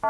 The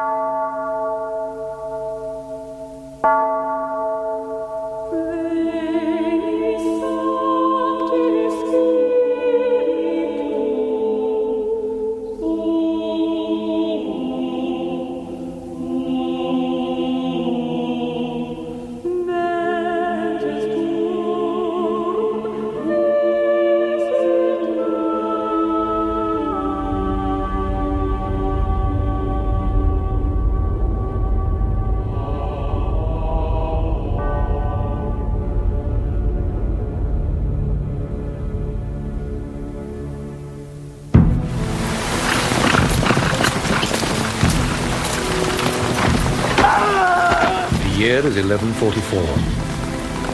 year is 1144,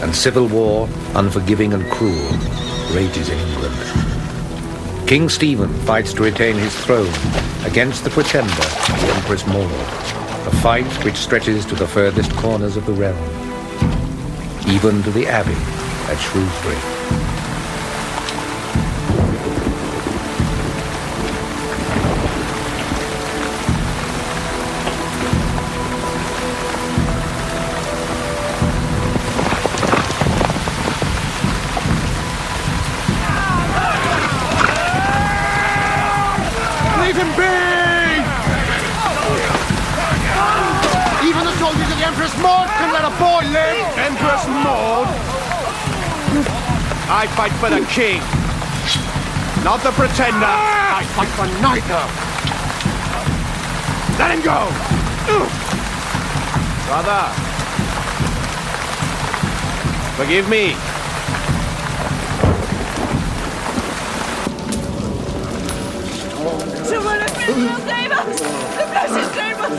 and civil war, unforgiving and cruel, rages in England. King Stephen fights to retain his throne against the pretender, the Empress Maud, a fight which stretches to the furthest corners of the realm, even to the Abbey at Shrewsbury. Empress Maud? I fight for the king, not the pretender. I fight for neither. Let him go! Brother, forgive me. Someone has been will save us! The blessed name of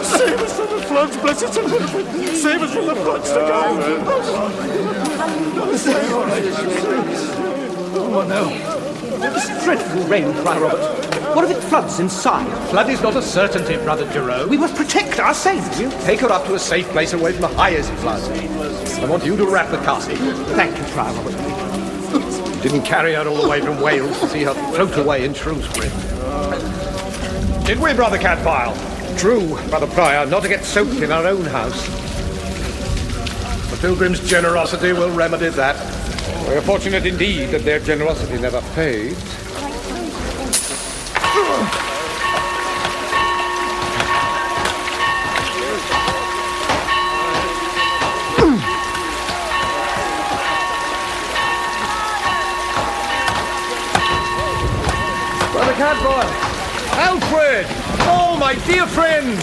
Save us from the floods, blessed St. Winifred! Save us from the floods to go! Oh no! This dreadful rain, Friar Robert. What if it floods inside? Flood is not a certainty, Brother Jerome. We must protect our saints. We'll take her up to a safe place away from the highest flood. I want you to wrap the castle. Thank you, Friar Robert. Didn't carry her all the way from Wales to see her float away in Shrewsbury. Did we, Brother Cadfael? True, Brother Prior, not to get soaked in our own house. The pilgrims' generosity will remedy that. We are fortunate indeed that their generosity never fades. Brother Cadfael! Alfred! Oh, my dear friend!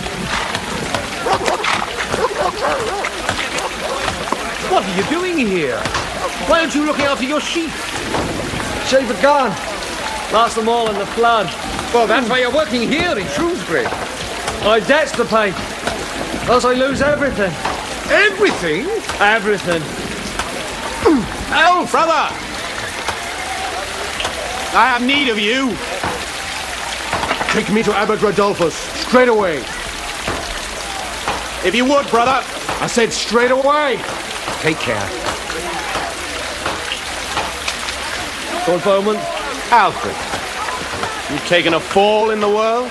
What are you doing here? Why aren't you looking after your sheep? Sheep are gone. Lost them all in the flood. Well, that's why you're working here in Shrewsbury. I debts to pay. Else I lose everything. Everything? Everything. Oh, brother! I have need of you. Take me to Abbot Rodolphus, straight away. If you would, brother. I said straight away. Take care. Lord Bowman. Alfred, you've taken a fall in the world?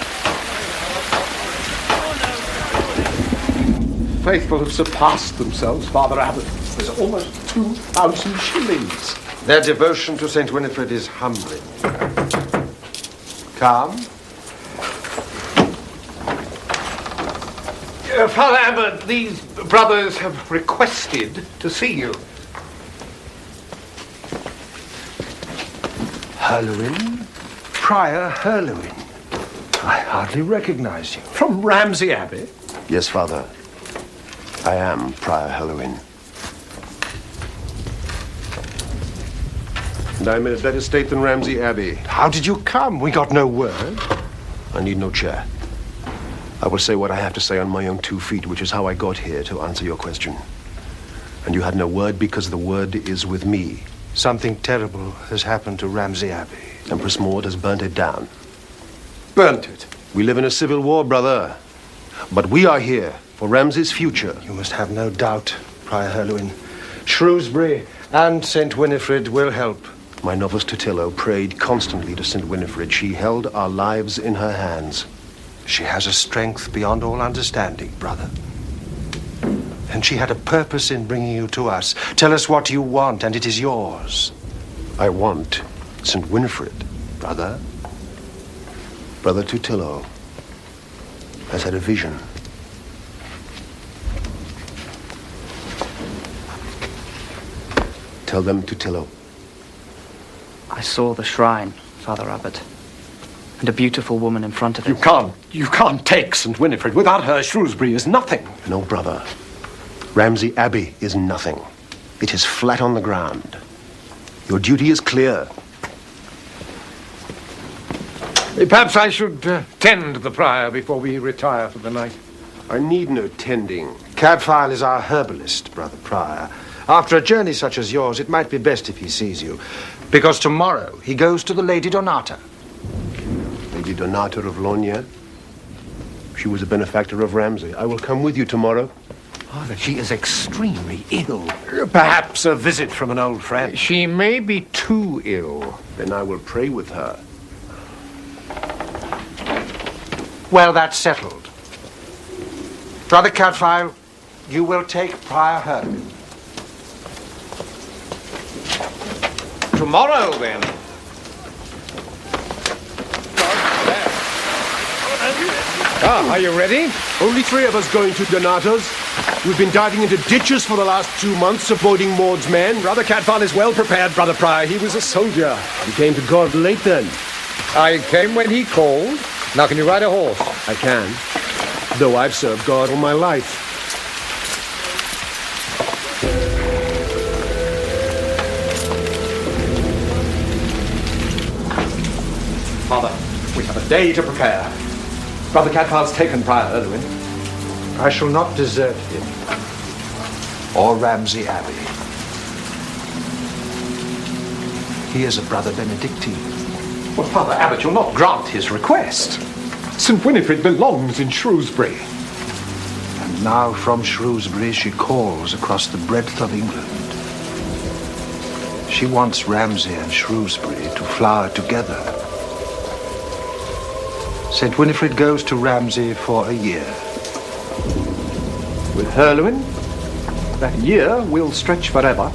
Faithful have surpassed themselves, Father Abbot. There's almost 2,000 shillings. Their devotion to St. Winifred is humbling. Come. Father Abbot, these brothers have requested to see you. Herluin? Prior Herluin. I hardly recognize you. From Ramsey Abbey? Yes, Father. I am Prior Herluin. And I'm in a better state than Ramsey Abbey. How did you come? We got no word. I need no chair. I will say what I have to say on my own 2 feet, which is how I got here to answer your question. And you had no word because the word is with me. Something terrible has happened to Ramsey Abbey. Empress Maud has burnt it down. Burnt it? We live in a civil war, brother. But we are here for Ramsey's future. You must have no doubt, Prior Herluin. Shrewsbury and St. Winifred will help. My novice Totilo prayed constantly to St. Winifred. She held our lives in her hands. She has a strength beyond all understanding, brother. And she had a purpose in bringing you to us. Tell us what you want, and it is yours. I want St. Winifred, brother. Brother Totilo has had a vision. Tell them, Totilo. I saw the shrine, Father Abbot, and a beautiful woman in front of it. You can't take St. Winifred. Without her, Shrewsbury is nothing. No, brother. Ramsey Abbey is nothing. It is flat on the ground. Your duty is clear. Perhaps I should tend the prior before we retire for the night. I need no tending. Cadfael is our herbalist, Brother Prior. After a journey such as yours, it might be best if he sees you. Because tomorrow he goes to the Lady Donata. Lady Donata of Logna. She was a benefactor of Ramsey. I will come with you tomorrow. Father, she is extremely ill. Perhaps a visit from an old friend. She may be too ill. Then I will pray with her. Well, that's settled. Brother Cadfael, you will take Prior Herman. Tomorrow, then. Are you ready? Only 3 of us going to Donata's. We've been diving into ditches for the last 2 months, avoiding Maud's men. Brother Cadfael is well prepared, Brother Prior. He was a soldier. You came to God late then. I came when he called. Now, can you ride a horse? I can, though I've served God all my life. Father, we have a day to prepare. Brother Cadfael's taken Prior Erlewin. I shall not desert him. Or Ramsey Abbey. He is a Brother Benedictine. Well, Father Abbot, you'll not grant his request. St. Winifred belongs in Shrewsbury. And now from Shrewsbury she calls across the breadth of England. She wants Ramsey and Shrewsbury to flower together. St. Winifred goes to Ramsey for a year. With Herluin, that year will stretch forever.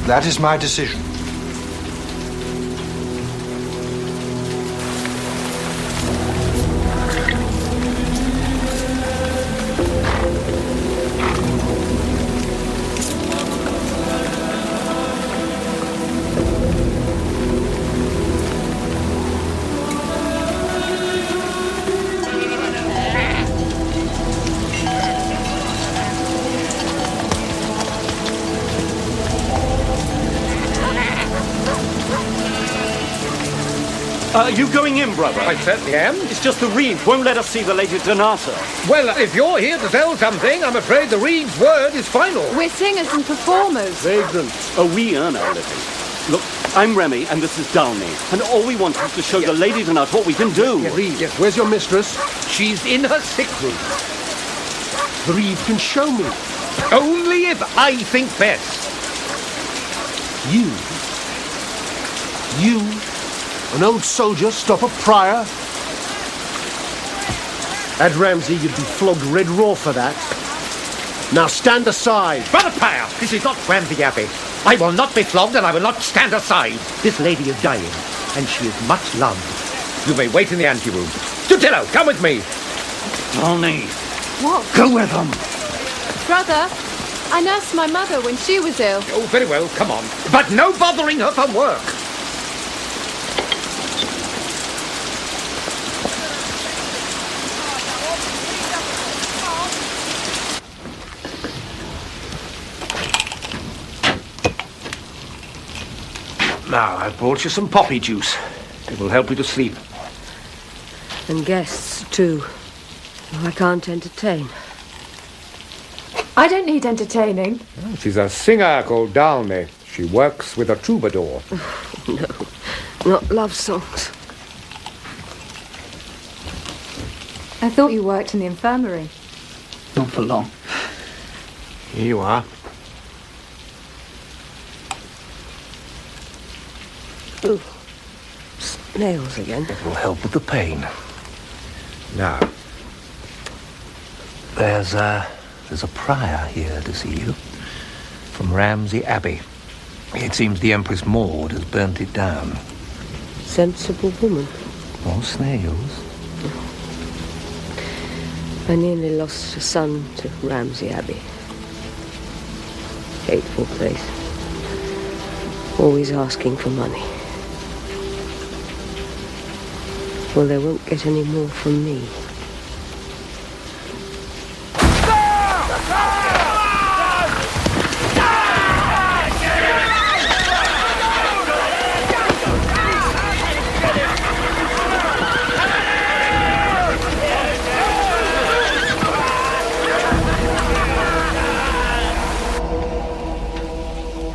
That is my decision. Are you going in, brother? I certainly am. It's just the reed won't let us see the Lady Donata. Well, if you're here to tell something, I'm afraid the reed's word is final. We're singers and performers. Vagrants. Oh, we earn our living. Look, I'm Remy, and this is Downey. And all we want is to show the Lady Donata what we can do. Yes, where's your mistress? She's in her sick room. The reed can show me. Only if I think best. You, an old soldier, stop a prior? At Ramsey, you'd be flogged red raw for that. Now stand aside. Brother Prior, this is not Ramsey Abbey. I will not be flogged and I will not stand aside. This lady is dying, and she is much loved. You may wait in the anteroom. Totilo, come with me. Downey, What? go with them. Brother, I nursed my mother when she was ill. Oh, very well, come on. But no bothering her for work. Now, I've brought you some poppy juice. It will help you to sleep. And guests, too. I can't entertain. I don't need entertaining. She's a singer called Downey. She works with a troubadour. No, not love songs. I thought you worked in the infirmary. Not for long. Here you are. Ooh, nails again. It will help with the pain. Now, there's a prior here to see you, from Ramsey Abbey. It seems the Empress Maud has burnt it down. Sensible woman. More snails. I nearly lost a son to Ramsey Abbey. Hateful place. Always asking for money. Well, they won't get any more from me.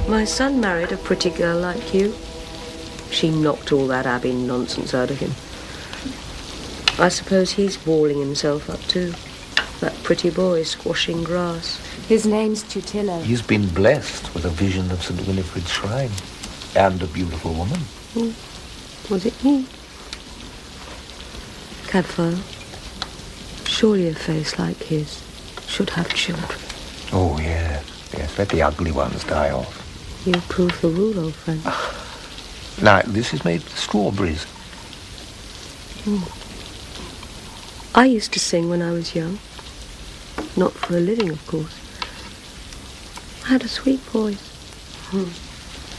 My son married a pretty girl like you. She knocked all that Abbey nonsense out of him. I suppose he's walling himself up too. That pretty boy squashing grass. His name's Tutillo. He's been blessed with a vision of St. Winifred's shrine and a beautiful woman. Was it me? Cadfael, surely a face like his should have children. Oh, yes. Yes, let the ugly ones die off. You prove the rule, old friend. Now, this is made with strawberries. I used to sing when I was young. Not for a living, of course. I had a sweet voice.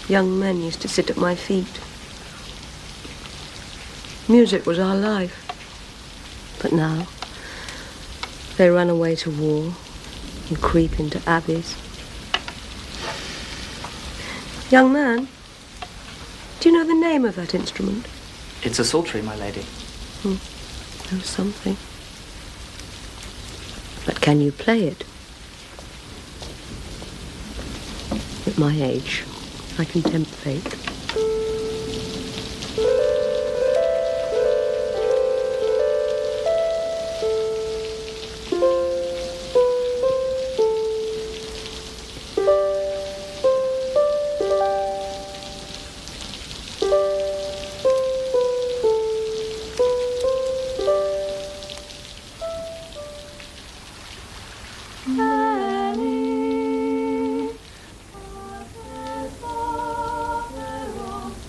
Young men used to sit at my feet. Music was our life. But now, they run away to war and creep into abbeys. Young man, do you know the name of that instrument? It's a psaltery, my lady. Know something. But can you play it? At my age, I can tempt fate.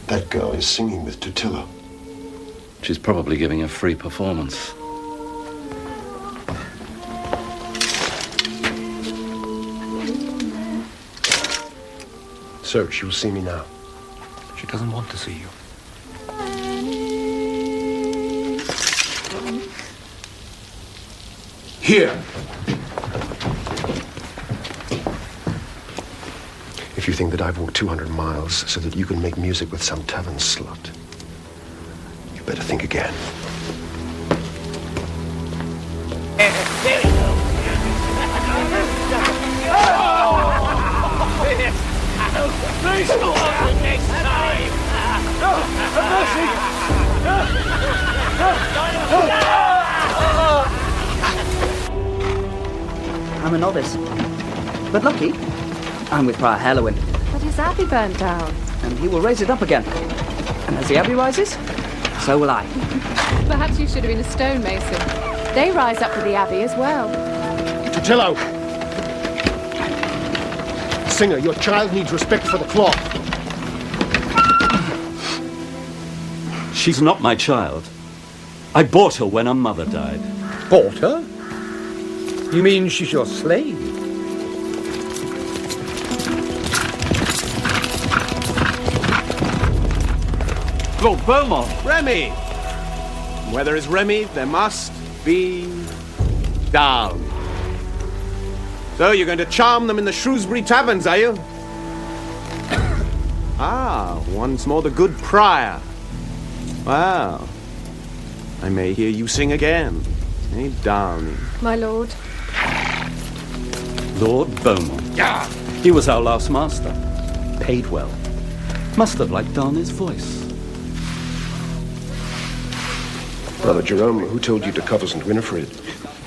That girl is singing with Tutillo. She's probably giving a free performance. So, she will see me now. She doesn't want to see you. Here! If you think that I've walked 200 miles so that you can make music with some tavern slut, you better think again. Please go on next time! I'm a novice. But lucky, I'm with Prior Halloween. But his abbey burnt down. And he will raise it up again. And as the abbey rises, so will I. Perhaps you should have been a stonemason. They rise up with the abbey as well. Tutillo! Singer, your child needs respect for the cloth. She's not my child. I bought her when her mother died. Bought her? You mean she's your slave? Lord Beaumont! Remy! Where there is Remy, there must be down. So you're going to charm them in the Shrewsbury taverns, are you? Once more the good prior. Well, I may hear you sing again. Eh, darling? My lord. Lord Beaumont. Yeah. He was our last master. Paid well. Must have liked Darnay's voice. Brother Jerome, who told you to cover St. Winifred?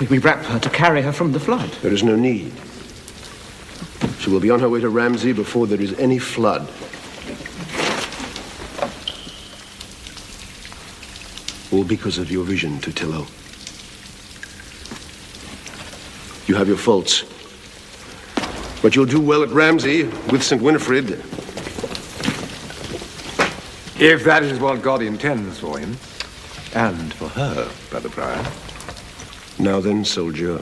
We wrapped her to carry her from the flood. There is no need. She will be on her way to Ramsey before there is any flood. All because of your vision, Tutillo. You have your faults. But you'll do well at Ramsey with St. Winifred. If that is what God intends for him. And for her, Brother Prior. Now then, soldier.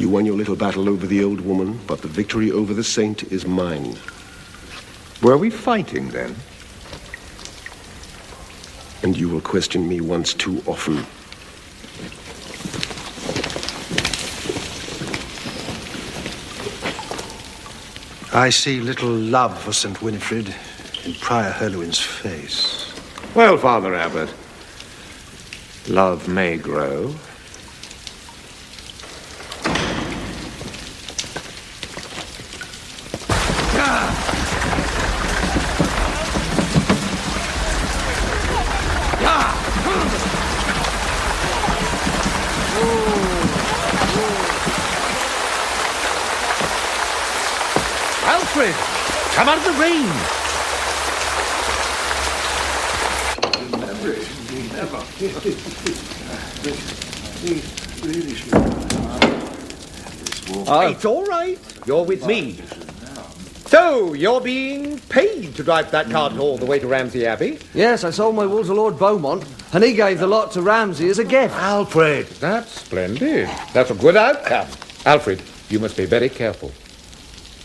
You won your little battle over the old woman, but the victory over the saint is mine. Were we fighting then? And you will question me once too often. I see little love for St. Winifred in Prior Herluin's face. Well, Father Abbot, love may grow. Alfred, come out of the rain. It's all right. You're with me. So, you're being paid to drive that cart all the way to Ramsey Abbey? Yes, I sold my wool to Lord Beaumont, and he gave the lot to Ramsey as a gift. Alfred. That's splendid. That's a good outcome. Alfred, you must be very careful.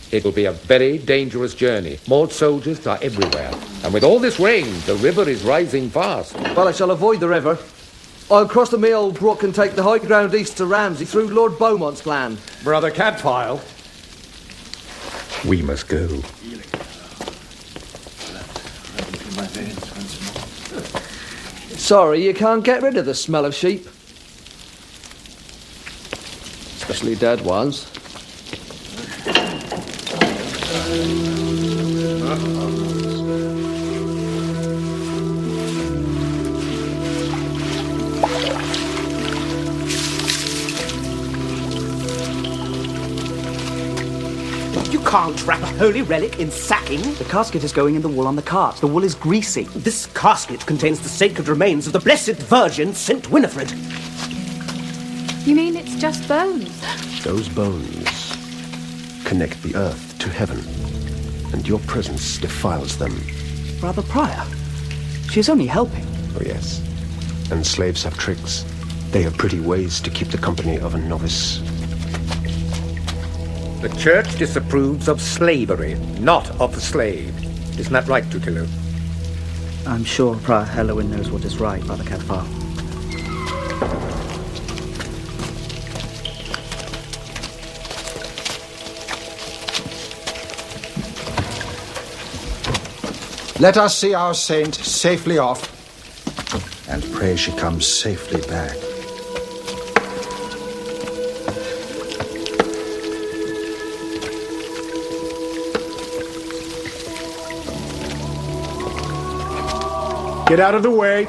It will be a very dangerous journey. More soldiers are everywhere. And with all this rain, the river is rising fast. Well, I shall avoid the river. I'll cross the Meold Brook and take the high ground east to Ramsey through Lord Beaumont's land. Brother Cadfael. We must go. Sorry, you can't get rid of the smell of sheep. Especially dead ones. You can't wrap a holy relic in sacking. The casket is going in the wool on the cart. The wool is greasy. This casket contains the sacred remains of the Blessed Virgin, St. Winifred. You mean it's just bones? Those bones connect the earth to heaven, and your presence defiles them. Brother Prior, she's only helping. Oh, yes. And slaves have tricks. They have pretty ways to keep the company of a novice. The church disapproves of slavery, not of the slave. Isn't that right, Tutillo? I'm sure Prior Herluin knows what is right, Brother Cadfael. Let us see our saint safely off, and pray she comes safely back. Get out of the way.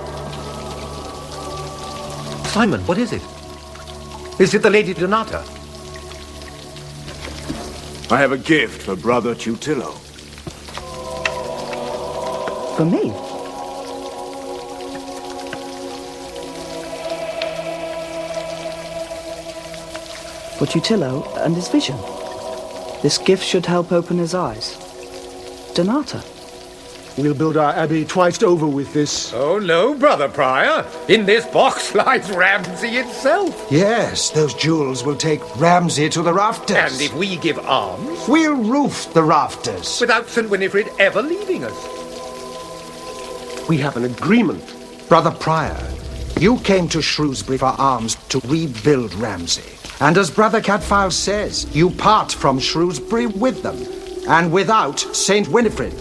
Simon, what is it? Is it the Lady Donata? I have a gift for Brother Tutillo. For me? For Tutillo and his vision. This gift should help open his eyes. Donata. We'll build our abbey twice over with this. Oh, no, Brother Prior. In this box lies Ramsey itself. Yes, those jewels will take Ramsey to the rafters. And if we give alms, we'll roof the rafters. without St. Winifred ever leaving us. We have an agreement. Brother Prior, you came to Shrewsbury for alms to rebuild Ramsey. And as Brother Cadfael says, you part from Shrewsbury with them, and without St. Winifred.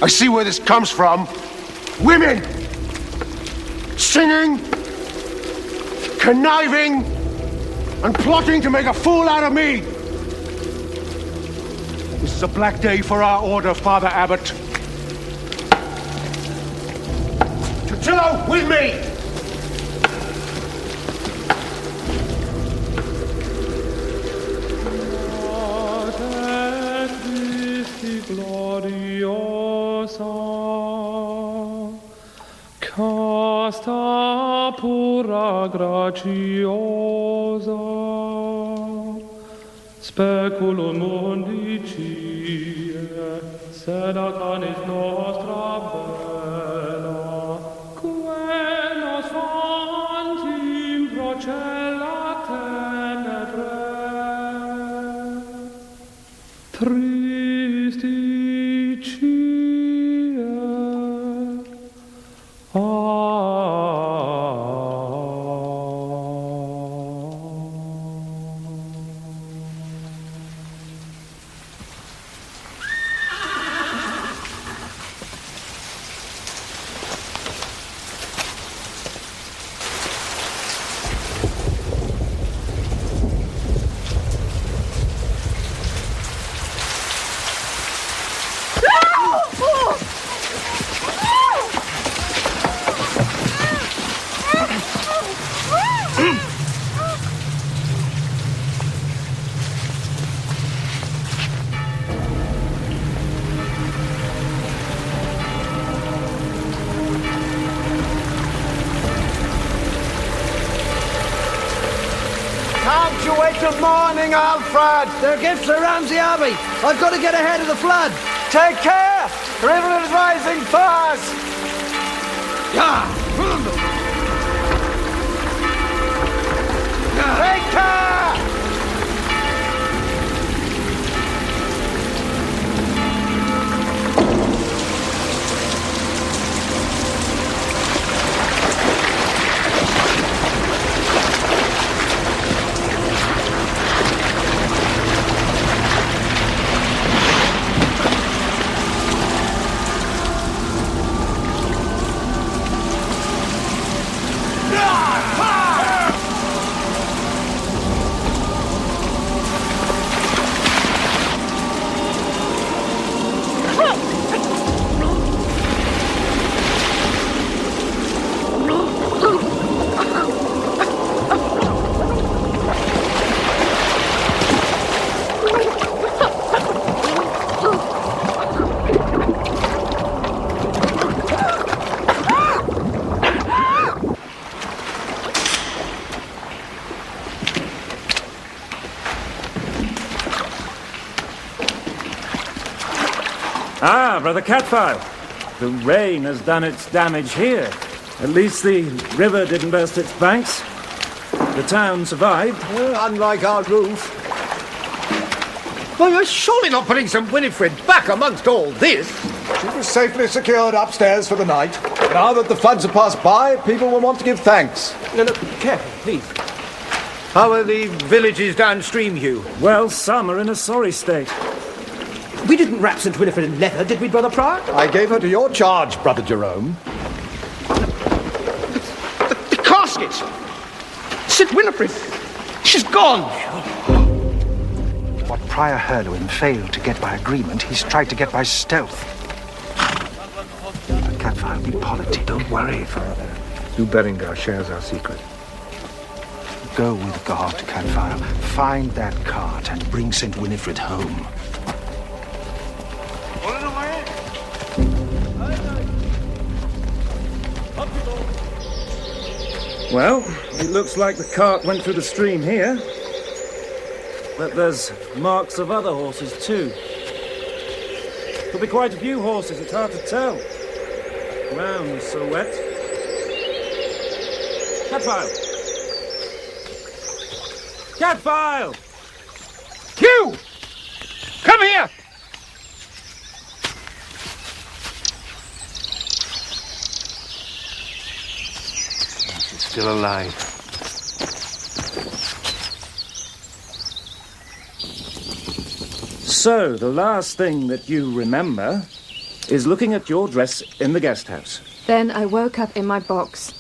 I see where this comes from. Women! Singing, conniving, and plotting to make a fool out of me! This is a black day for our order, Father Abbot. Tutillo, with me! Gloriosa casta pura graciosa, speculum undicie, sed a canis nostra bella, que nos fantim procella tenebre, tristicie. Can't you wait till morning, Alfred? Their gifts are Ramsey Abbey. I've got to get ahead of the flood. Take care! The river is rising fast! Take care! Ah, Brother Cadfael. The rain has done its damage here. At least the river didn't burst its banks. The town survived. Unlike our roof. Well, you're surely not putting St. Winifred back amongst all this. She was safely secured upstairs for the night. Now that the floods have passed by, people will want to give thanks. No, careful, please. How are the villages downstream, Hugh? Well, some are in a sorry state. We didn't wrap St. Winifred in leather, did we, Brother Prior? I gave her to your charge, Brother Jerome. The casket! St. Winifred! She's gone! What Prior Herluin failed to get by agreement, he's tried to get by stealth. But Cadfael, be politic. Don't worry, Father. Hugh Berengar shares our secret. Go with God, Cadfael. Find that cart and bring St. Winifred home. Well, it looks like the cart went through the stream here. But there's marks of other horses too. Could be quite a few horses, it's hard to tell. Ground's so wet. Cadfael! Cadfael! Hugh! Come here! Still alive. So, the last thing that you remember is looking at your dress in the guest house. Then I woke up in my box.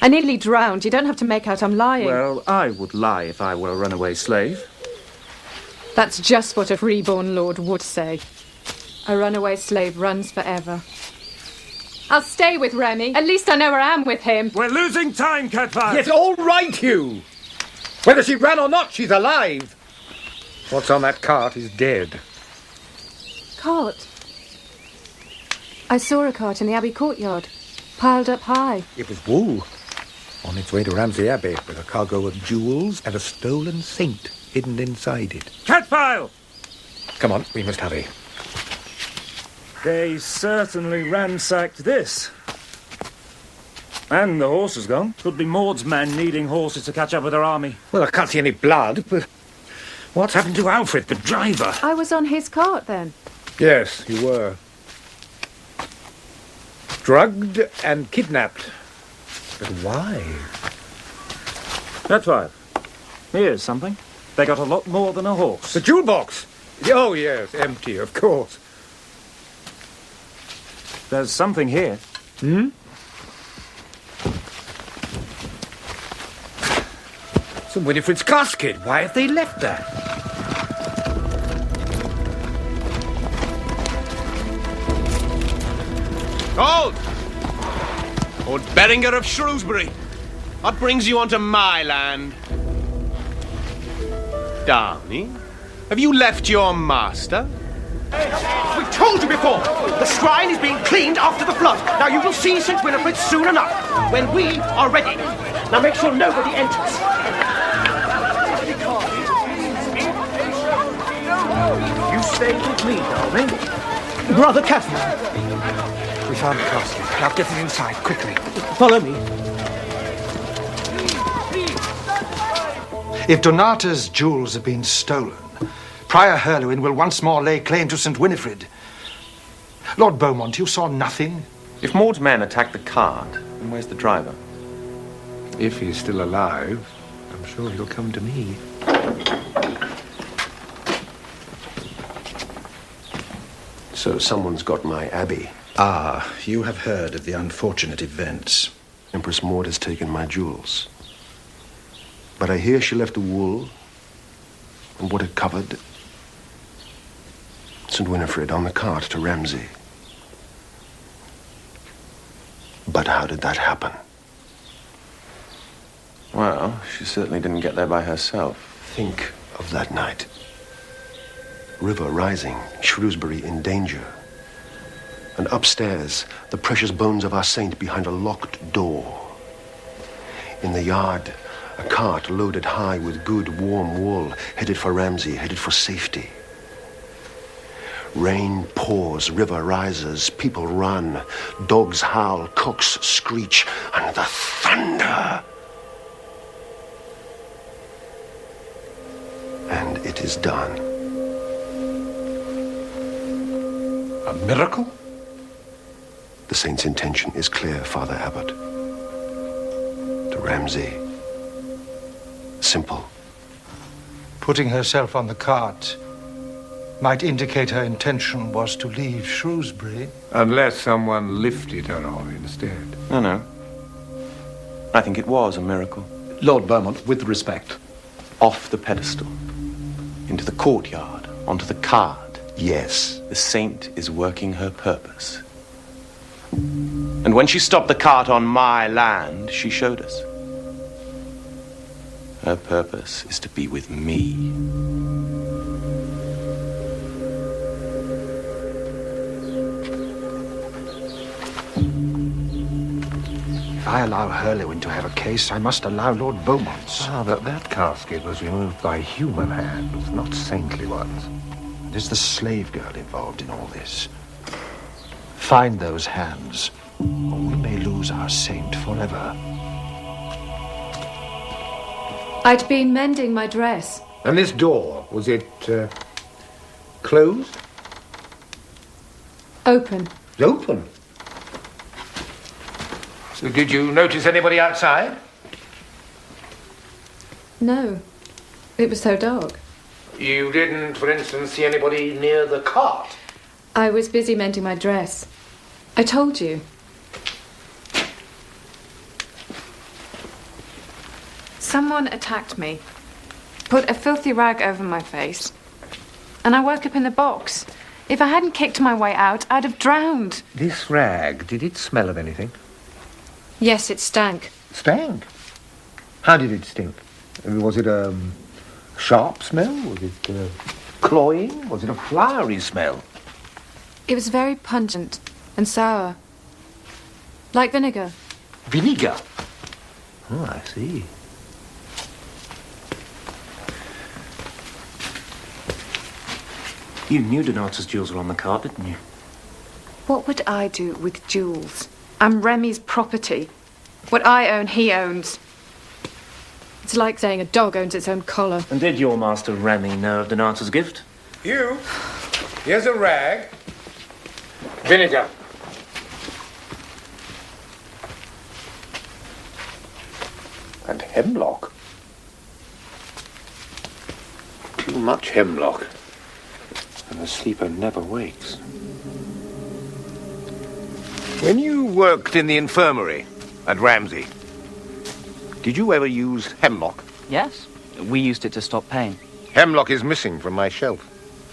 I nearly drowned. You don't have to make out I'm lying. Well, I would lie if I were a runaway slave. That's just what a reborn lord would say. A runaway slave runs forever. I'll stay with Remy. At least I know where I am with him. We're losing time, Cadfael. Yes, all right, Hugh. Whether she ran or not, she's alive. What's on that cart is dead. Cart? I saw a cart in the Abbey courtyard. piled up high. It was wool. On its way to Ramsey Abbey with a cargo of jewels and a stolen saint hidden inside it. Cadfael! Come on, we must hurry. They certainly ransacked this. And the horse is gone. Could be Maud's men needing horses to catch up with her army. Well, I can't see any blood, but what's happened to Alfred, the driver? I was on his cart then. Yes, you were. Drugged and kidnapped. But why? Cadfael, here's something. They got a lot more than a horse. The jewel box! Oh, yes, empty, of course. There's something here. Hmm? St. Winifred's casket. Why have they left that? Hold! Lord Berenger of Shrewsbury. What brings you onto my land? Darnley, have you left your master? We've told you before. The shrine is being cleaned after the flood. Now you will see St. Winifred soon enough, when we are ready. Now make sure nobody enters. You stay with me, darling. Brother Cadfael. We found the casket. Now get it inside, quickly. Follow me. If Donata's jewels have been stolen, Prior Herluin will once more lay claim to St. Winifred. Lord Beaumont, you saw nothing? If Maud's men attacked the cart, then where's the driver? If he's still alive, I'm sure he'll come to me. So someone's got my abbey. Ah, you have heard of the unfortunate events. Empress Maud has taken my jewels. But I hear she left the wool and what it covered. St. Winifred on the cart to Ramsey. But how did that happen? Well, she certainly didn't get there by herself. Think of that night. River rising, Shrewsbury in danger. And upstairs, the precious bones of our saint behind a locked door. In the yard, a cart loaded high with good, warm wool, headed for Ramsey, headed for safety. Rain pours, river rises, people run, dogs howl, cocks screech, and the thunder. And it is done. A miracle? The saint's intention is clear, Father Abbot. To Ramsey. Simple. Putting herself on the cart might indicate her intention was to leave Shrewsbury. Unless someone lifted her on instead. No. I think it was a miracle. Lord Beaumont, with respect. Off the pedestal. Into the courtyard. Onto the cart. Yes. The saint is working her purpose. And when she stopped the cart on my land, she showed us. Her purpose is to be with me. If I allow Herluin to have a case, I must allow Lord Beaumont's. Ah, but that casket was removed by human hands, not saintly ones. There's the slave girl involved in all this. Find those hands, or we may lose our saint forever. I'd been mending my dress. And this door, was it closed? Open. Open? So did you notice anybody outside? No. It was so dark. You didn't, for instance, see anybody near the cart? I was busy mending my dress. I told you. Someone attacked me, put a filthy rag over my face, and I woke up in the box. If I hadn't kicked my way out, I'd have drowned. This rag, did it smell of anything? Yes, it stank. Stank? How did it stink? Was it a sharp smell? Was it cloying? Was it a flowery smell? It was very pungent and sour. Like vinegar. Vinegar? Oh, I see. You knew Donata's jewels were on the cart, didn't you? What would I do with jewels? I'm Remy's property. What I own, he owns. It's like saying a dog owns its own collar. And did your master Remy know of Donata's gift? You, here's a rag. Vinegar. And hemlock. Too much hemlock. And the sleeper never wakes. When you worked in the infirmary at Ramsey, did you ever use hemlock? Yes. We used it to stop pain. Hemlock is missing from my shelf.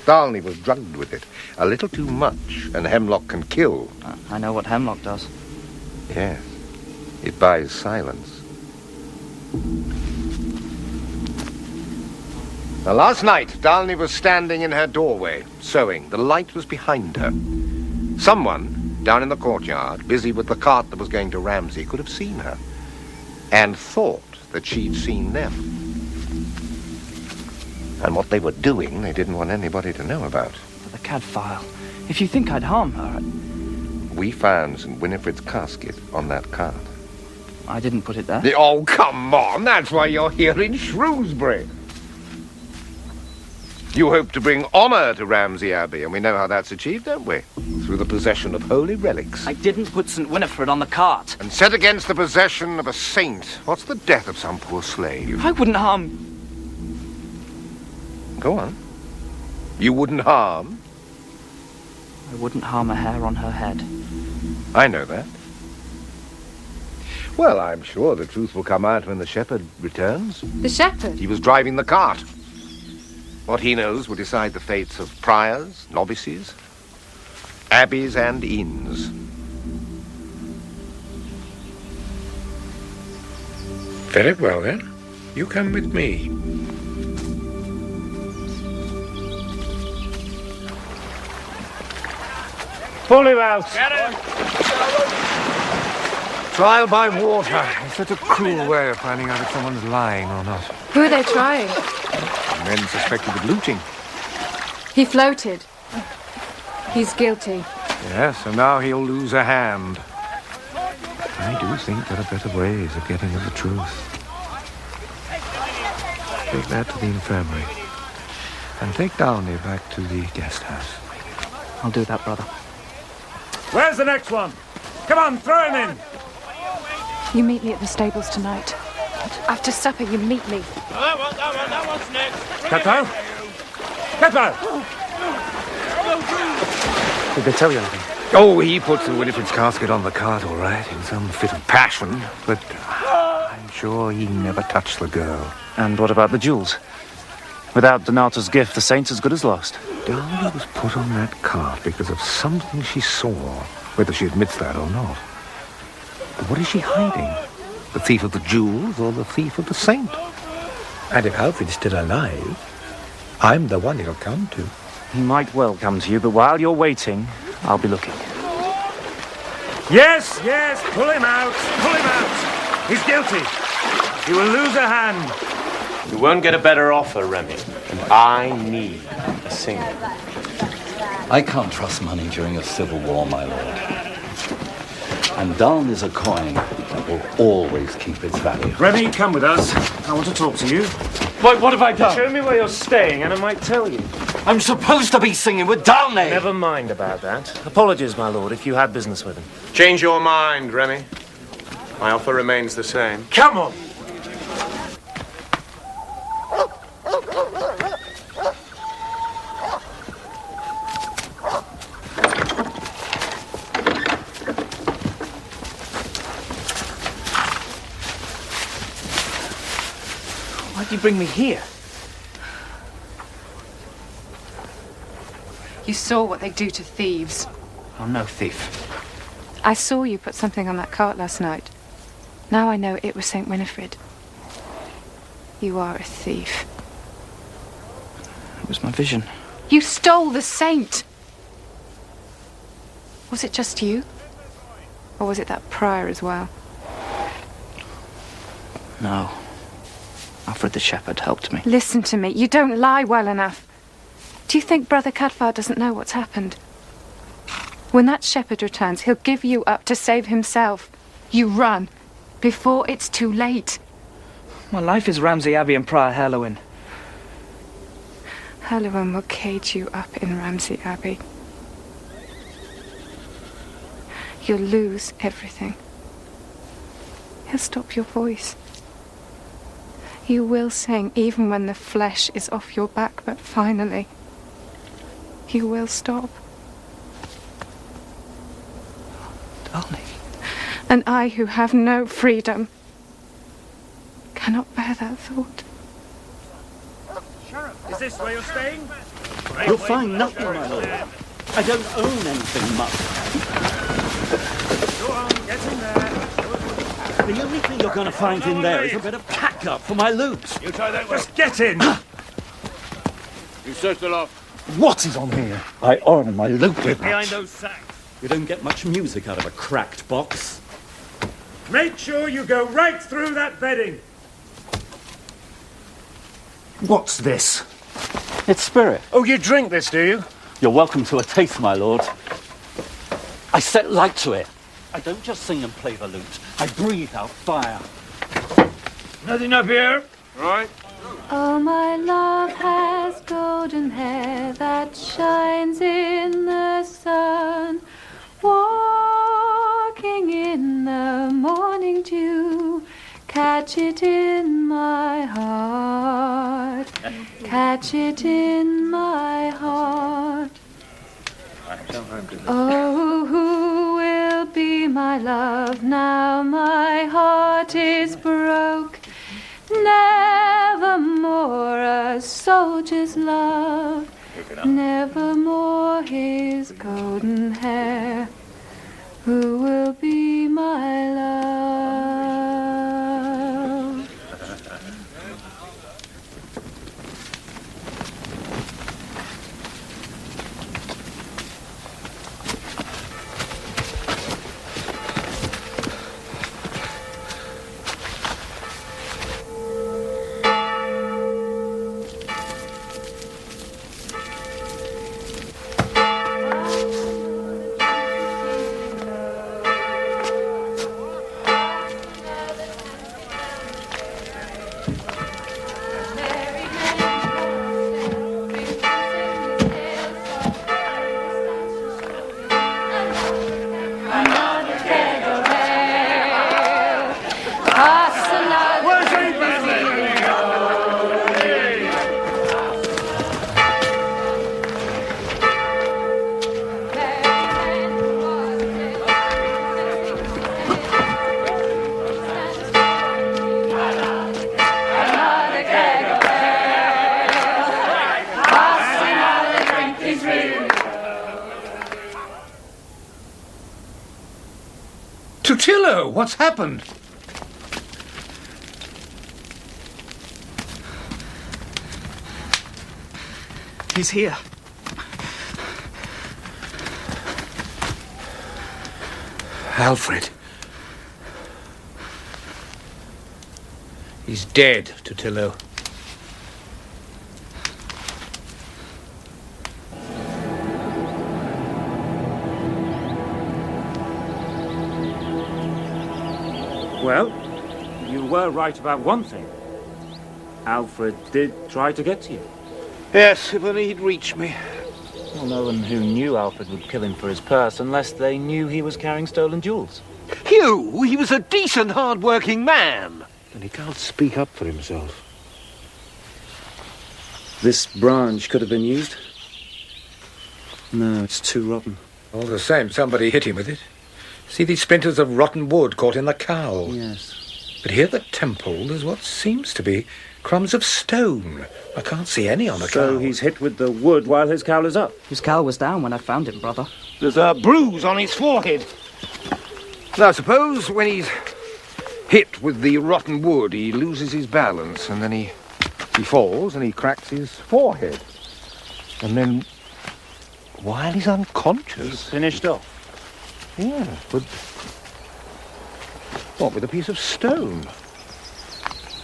Darnley was drugged with it. A little too much, and hemlock can kill. I know what hemlock does. Yes. It buys silence. Now, last night, Darnley was standing in her doorway, sewing. The light was behind her. Someone, down in the courtyard, busy with the cart that was going to Ramsey, could have seen her, and thought that she'd seen them. And what they were doing, they didn't want anybody to know about. The Cadfael. If you think I'd harm her... We found St. Winifred's casket on that cart. I didn't put it there. Oh, come on! That's why you're here in Shrewsbury. You hope to bring honor to Ramsey Abbey, and we know how that's achieved, don't we? Through the possession of holy relics. I didn't put St. Winifred on the cart. And set against the possession of a saint. What's the death of some poor slave? I wouldn't harm... Go on. You wouldn't harm? I wouldn't harm a hair on her head. I know that. Well, I'm sure the truth will come out when the shepherd returns. The shepherd? He was driving the cart. What he knows will decide the fates of priors, novices, abbeys, and inns. Very well, then. You come with me. Pull him out! Get him! Trial by water. It's such a cruel way of finding out if someone's lying or not. Who are they trying? Men suspected of looting. He floated. He's guilty. Yes, and now he'll lose a hand. I do think there are better ways of getting at the truth. Take that to the infirmary. And take Downey back to the guest house. I'll do that, brother. Where's the next one? Come on, throw him in! You meet me at the stables tonight. After supper, you meet me. That one's next. Cadfael? Cadfael! Did they tell you anything? Oh, he put Sir Winifred's casket on the cart, all right, in some fit of passion. But I'm sure he never touched the girl. And what about the jewels? Without Donata's gift, the saint's as good as lost. Darnley was put on that cart because of something she saw, whether she admits that or not. But what is she hiding? The thief of the jewels or the thief of the saint? And if Alfred's still alive, I'm the one he'll come to. He might well come to you, but while you're waiting, I'll be looking. Yes, yes, pull him out, pull him out. He's guilty. He will lose a hand. You won't get a better offer, Remy. And I need a singer. I can't trust money during a civil war, my lord. And Darn is a coin that will always keep its value. Remy, come with us. I want to talk to you. What have I done? Show me where you're staying and I might tell you. I'm supposed to be singing with Darnley. Never mind about that. Apologies, my lord, if you had business with him. Change your mind, Remy. My offer remains the same. Come on! Why'd you bring me here? You saw what they do to thieves. I'm no thief. I saw you put something on that cart last night. Now I know it was St. Winifred. You are a thief. It was my vision. You stole the saint! Was it just you? Or was it that prior as well? No. Alfred the shepherd helped me. Listen to me. You don't lie well enough. Do you think Brother Cadfael doesn't know what's happened? When that shepherd returns, he'll give you up to save himself. You run, before it's too late. My life is Ramsey Abbey and Prior Halloween. Halloween will cage you up in Ramsey Abbey. You'll lose everything. He'll stop your voice. You will sing even when the flesh is off your back, but finally, you will stop. Darling. And I, who have no freedom, cannot bear that thought. Is this where you're staying? You'll find nothing, my lord. I don't own anything much. Go on, get in there. The only thing you're going to find in there is a bit of catgut for my loot. You try that way. Just get in. You search the loft. What is on here? I order my loot with Behind that. those sacks. You don't get much music out of a cracked box. Make sure you go right through that bedding. What's this? It's spirit. Oh, you drink this, do you? You're welcome to a taste, my lord. I set light to it. I don't just sing and play the lute. I breathe out fire. Nothing up here? Right. Oh, my love has golden hair that shines in the sun, walking in the morning dew. Catch it in my heart, catch it in my heart. Oh, who will be my love now my heart is broke? Never more a soldier's love, never more his golden hair. Who will be my love? Tutillo, what's happened? He's here. Alfred. He's dead, Tutillo. Well, you were right about one thing. Alfred did try to get to you. Yes, if only he'd reach me. Well, no one who knew Alfred would kill him for his purse unless they knew he was carrying stolen jewels. Hugh, he was a decent, hard-working man. And he can't speak up for himself. This branch could have been used. No, it's too rotten. All the same, somebody hit him with it. See these splinters of rotten wood caught in the cowl? Yes. But here at the temple, there's what seems to be crumbs of stone. I can't see any on the cowl. So he's hit with the wood while his cowl is up. His cowl was down when I found him, brother. There's a bruise on his forehead. Now, suppose when he's hit with the rotten wood, he loses his balance, and then he falls and he cracks his forehead. And then, while he's unconscious... He's finished off. Yeah, but What, with a piece of stone?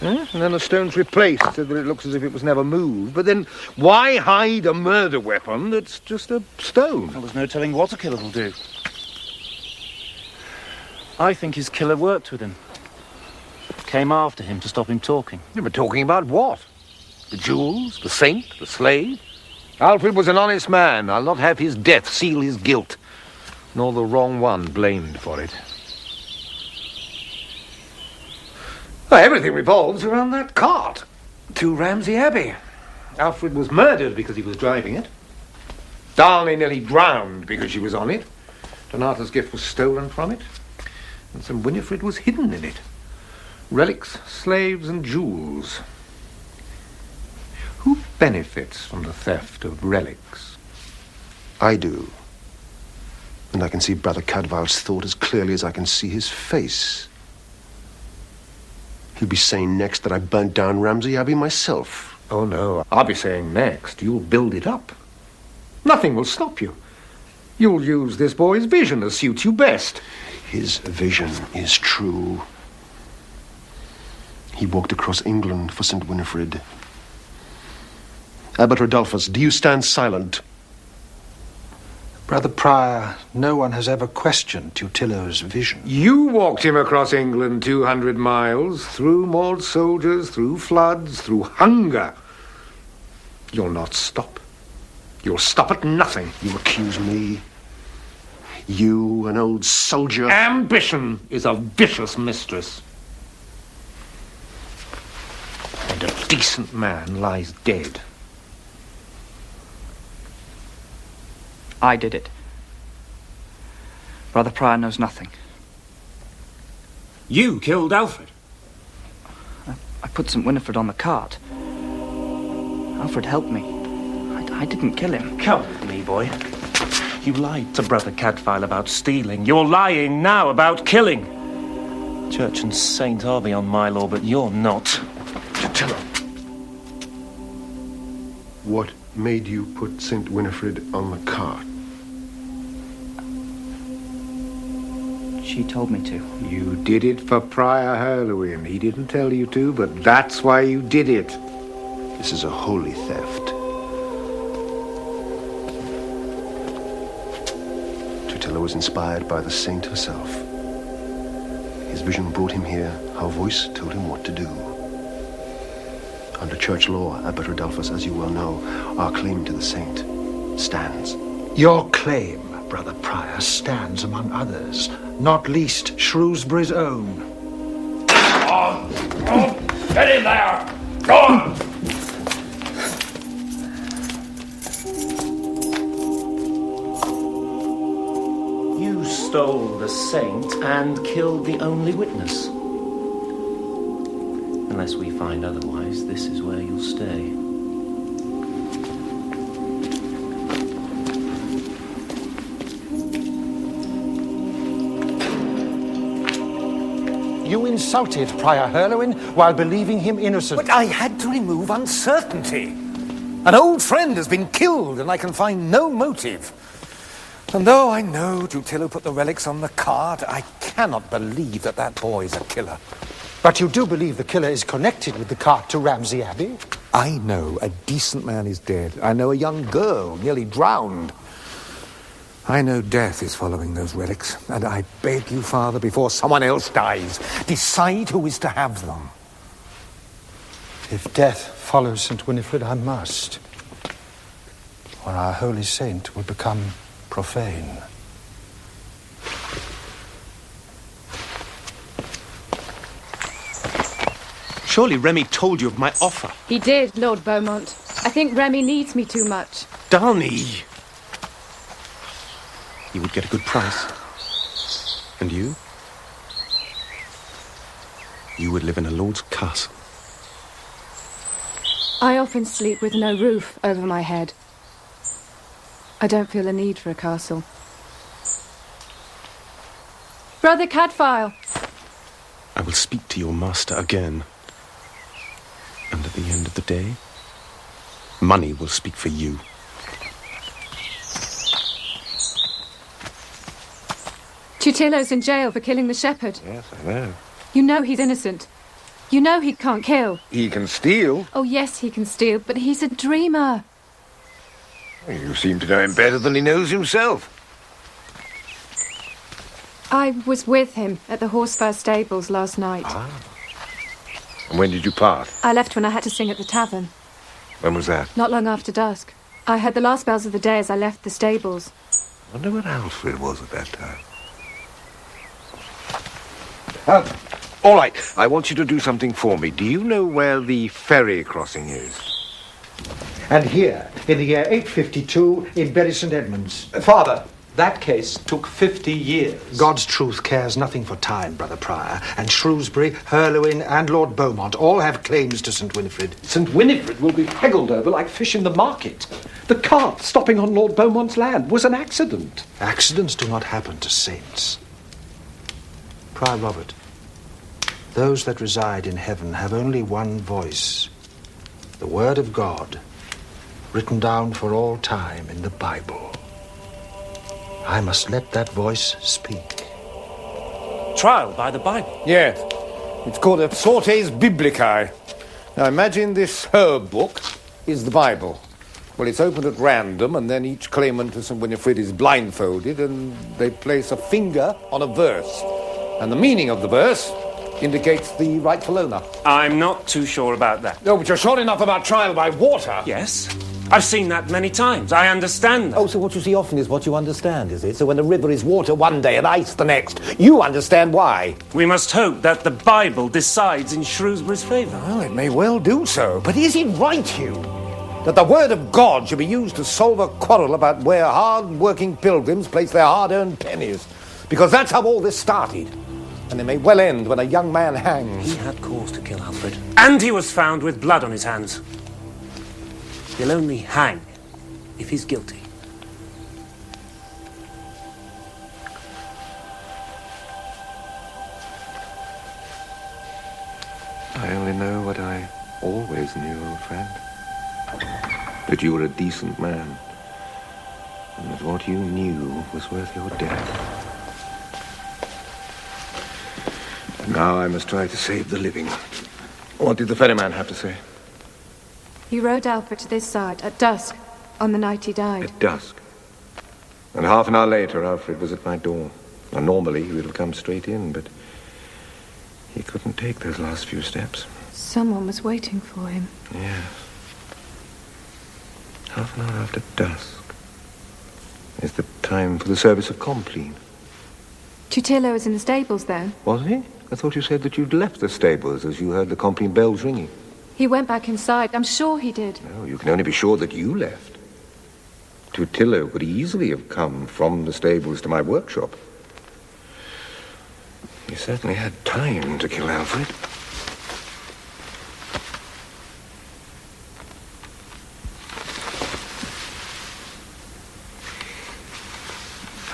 And then the stone's replaced so that it looks as if it was never moved. But then why hide a murder weapon that's just a stone? Well, there's no telling what a killer will do. I think his killer worked with him. Came after him to stop him talking. You were talking about what? The jewels? The saint? The slave? Alfred was an honest man. I'll not have his death seal his guilt, nor the wrong one blamed for it. Well, everything revolves around that cart to Ramsey Abbey. Alfred was murdered because he was driving it. Darnley nearly drowned because she was on it. Donata's gift was stolen from it. And St. Winifred was hidden in it. Relics, slaves, and jewels. Who benefits from the theft of relics? I do. And I can see Brother Cadfael's thought as clearly as I can see his face. He'll be saying next that I burnt down Ramsey Abbey myself. Oh, no. I'll be saying next you'll build it up. Nothing will stop you. You'll use this boy's vision as suits you best. His vision is true. He walked across England for St. Winifred. Abbot Rodolphus, do you stand silent? Brother Prior, no one has ever questioned Tutillo's vision. You walked him across England 200 miles, through mauled soldiers, through floods, through hunger. You'll not stop. You'll stop at nothing. You accuse me? You, an old soldier? Ambition is a vicious mistress. And a decent man lies dead. I did it. Brother Prior knows nothing. You killed Alfred? I put St. Winifred on the cart. Alfred helped me. I didn't kill him. Come with me, boy. You lied to Brother Cadfael about stealing. You're lying now about killing. Church and saint are beyond my law, but you're not. Tutillo. What made you put St. Winifred on the cart? She told me to. You did it for Prior Hurlewin. He didn't tell you to, but that's why you did it. This is a holy theft. Tutillo was inspired by the saint herself. His vision brought him here. Her voice told him what to do. Under church law, Abbot Rodolphus, as you well know, our claim to the saint stands. Your claim, Brother Prior, stands among others, not least Shrewsbury's own. Get in there! Go on! You stole the saint and killed the only witness. Unless we find otherwise, this is where you'll stay. You insulted Prior Hurlewin while believing him innocent. But I had to remove uncertainty. An old friend has been killed, and I can find no motive. And though I know Tutillo put the relics on the cart, I cannot believe that that boy's a killer. But you do believe the killer is connected with the cart to Ramsey Abbey? I know a decent man is dead. I know a young girl nearly drowned. I know death is following those relics, and I beg you, Father, before someone else dies, decide who is to have them. If death follows St. Winifred, I must. Or our holy saint will become profane. Surely Remy told you of my offer. He did, Lord Beaumont. I think Remy needs me too much. Darnley! You would get a good price. And you? You would live in a lord's castle. I often sleep with no roof over my head. I don't feel a need for a castle. Brother Cadfael! I will speak to your master again. And at the end of the day, money will speak for you. Tutillo's in jail for killing the shepherd. Yes, I know. You know he's innocent. You know he can't kill. He can steal. Oh, yes, he can steal, but he's a dreamer. You seem to know him better than he knows himself. I was with him at the Horsefair stables last night. Ah. And when did you part? I left when I had to sing at the tavern. When was that? Not long after dusk. I heard the last bells of the day as I left the stables. I wonder where Alfred was at that time. All right, I want you to do something for me. Do you know where the ferry crossing is? And here, in the year 852, in Bury St. Edmunds. Father, that case took 50 years. God's truth cares nothing for time, Brother Prior. And Shrewsbury, Hurlewin, and Lord Beaumont all have claims to St. Winifred. St. Winifred will be haggled over like fish in the market. The cart stopping on Lord Beaumont's land was an accident. Accidents do not happen to saints. Prior Robert, those that reside in heaven have only one voice. The Word of God, written down for all time in the Bible. I must let that voice speak. Trial by the Bible? Yes. It's called a S4e Biblicae. Now imagine this herb book is the Bible. Well, it's opened at random, and then each claimant to St. Winifred is blindfolded, and they place a finger on a verse. And the meaning of the verse indicates the rightful owner. I'm not too sure about that. No, but you're sure enough about trial by water. Yes. I've seen that many times. I understand that. Oh, so what you see often is what you understand, is it? So when the river is water one day and ice the next, you understand why. We must hope that the Bible decides in Shrewsbury's favour. Well, it may well do so. But is it right, Hugh, that the word of God should be used to solve a quarrel about where hard-working pilgrims place their hard-earned pennies? Because that's how all this started. And it may well end when a young man hangs. He had cause to kill Alfred. And he was found with blood on his hands. He'll only hang if he's guilty. I only know what I always knew, old friend. That you were a decent man. And that what you knew was worth your death. Now I must try to save the living. What did the ferryman have to say? He rode Alfred to this side at dusk on the night he died. At dusk. And half an hour later, Alfred was at my door. Now, normally he would have come straight in, but he couldn't take those last few steps. Someone was waiting for him. Yes. Half an hour after dusk is the time for the service of compline. Tutillo is in the stables then? Was he? I thought you said that you'd left the stables as you heard the compline bells ringing. He went back inside. I'm sure he did. No, you can only be sure that you left. Tutillo could easily have come from the stables to my workshop. He certainly had time to kill Alfred.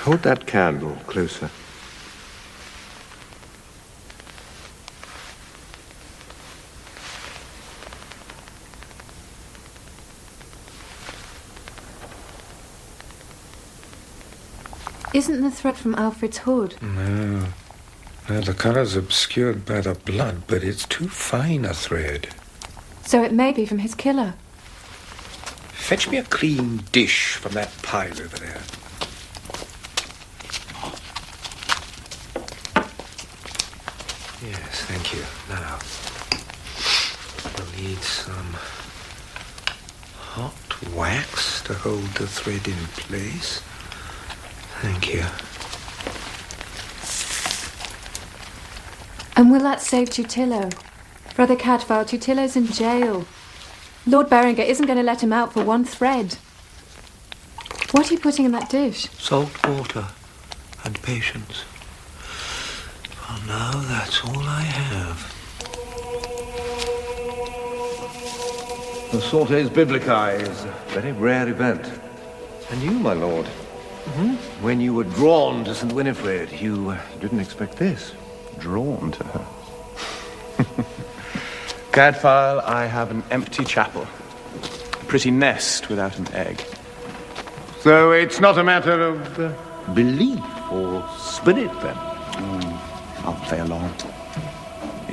Hold that candle closer. Isn't the thread from Alfred's hood? No. No, the colour's obscured by the blood, but it's too fine a thread. So it may be from his killer. Fetch me a clean dish from that pile over there. Yes, thank you. Now, we'll need some hot wax to hold the thread in place. Thank you. And will that save Tutillo? Brother Cadfael, Tutillo's in jail. Lord Berenger isn't going to let him out for one thread. What are you putting in that dish? Salt water and patience. For now, that's all I have. The S4e Biblicae is a very rare event. And you, my lord, when you were drawn to St. Winifred, you didn't expect this. Drawn to her. Cadfael, I have an empty chapel. A pretty nest without an egg. So it's not a matter of belief or spirit, then? I'll play along.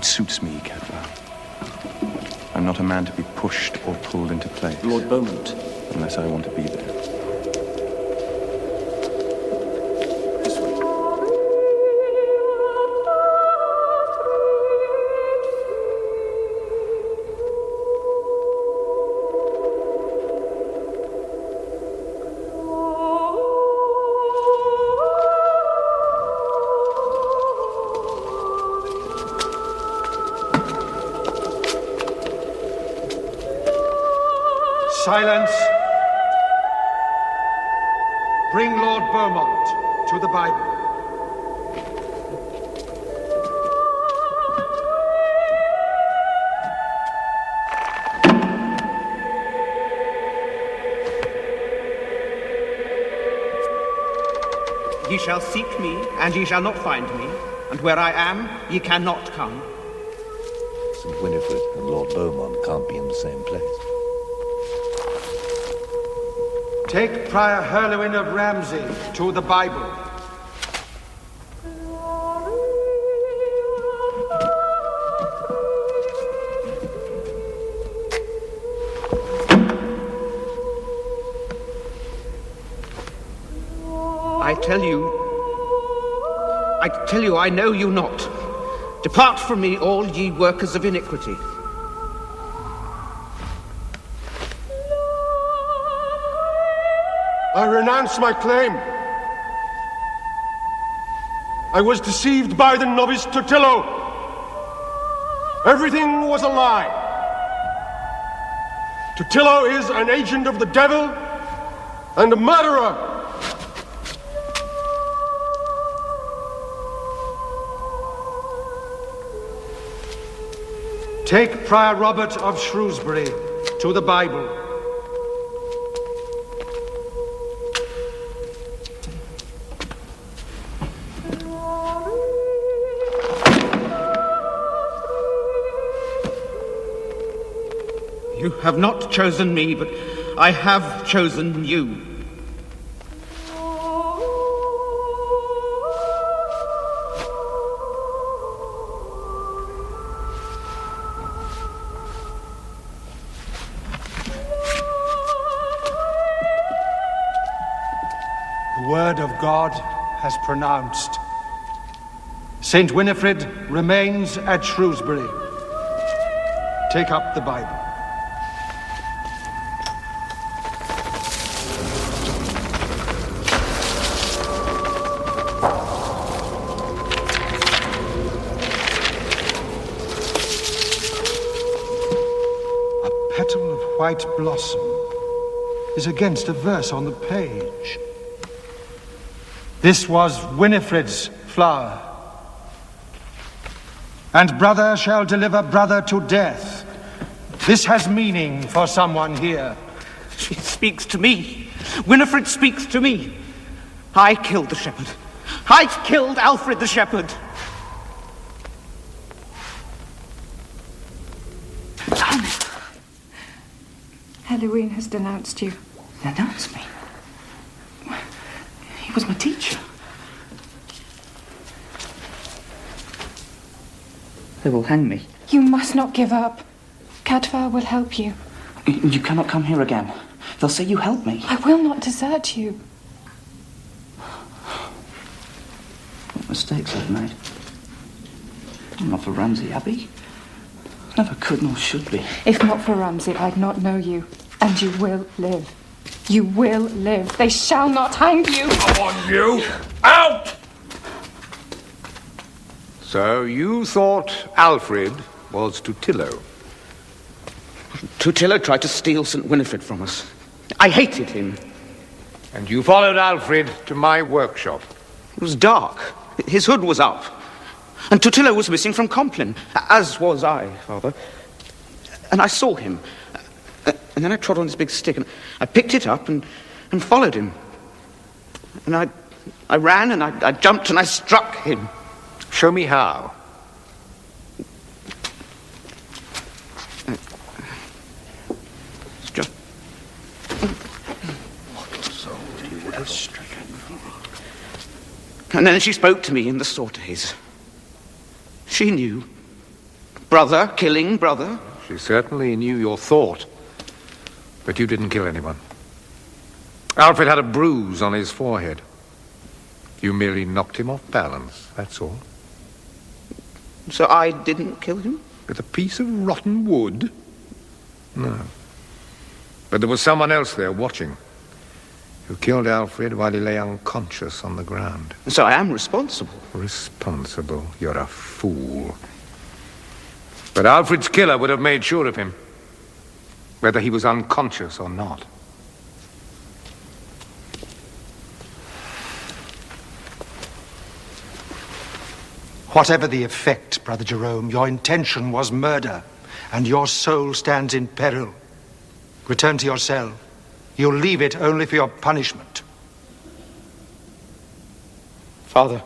It suits me, Cadfael. I'm not a man to be pushed or pulled into place. Lord Beaumont. Unless I want to be there. Silence. Bring Lord Beaumont to the Bible. Ye shall seek me, and ye shall not find me, and where I am, ye cannot come. St. Winifred and Lord Beaumont can't be in the same place. Take Prior Herluin of Ramsey to the Bible. I tell you, I know you not. Depart from me, all ye workers of iniquity. I renounce my claim. I was deceived by the novice Totillo. Everything was a lie. Totillo is an agent of the devil and a murderer. Take Prior Robert of Shrewsbury to the Bible. You have not chosen me, but I have chosen you. The word of God has pronounced. Saint Winifred remains at Shrewsbury. Take up the Bible. A petal of white blossom is against a verse on the page. This was Winifred's flower. And brother shall deliver brother to death. This has meaning for someone here. She speaks to me. Winifred speaks to me. I killed the shepherd. I killed Alfred the shepherd. Halloween has denounced you. Denounced me? He was my teacher. They will hang me. You must not give up. Cadfael will help you. You cannot come here again. They'll say you helped me. I will not desert you. What mistakes I've made. I'm not for Ramsey Abbey. Never could nor should be. If not for Ramsey, I'd not know you. And you will live. You will live. They shall not hang you. Come on, you! Out! So you thought Alfred was Totillo? Totillo tried to steal St. Winifred from us. I hated him. And you followed Alfred to my workshop? It was dark. His hood was up. And Totillo was missing from Compline, as was I, Father. And I saw him. And then I trod on this big stick, and I picked it up and followed him. And I ran, and I jumped, and I struck him. Show me how. It's just... What soul you would have stricken? And then she spoke to me in the sorties. She knew. Brother killing brother? She certainly knew your thought. But you didn't kill anyone. Alfred had a bruise on his forehead. You merely knocked him off balance, that's all. So I didn't kill him? With a piece of rotten wood? No. But there was someone else there watching, who killed Alfred while he lay unconscious on the ground. So I am responsible. Responsible? You're a fool. But Alfred's killer would have made sure of him, whether he was unconscious or not. Whatever the effect, Brother Jerome, your intention was murder, and your soul stands in peril. Return to your cell. You'll leave it only for your punishment. Father.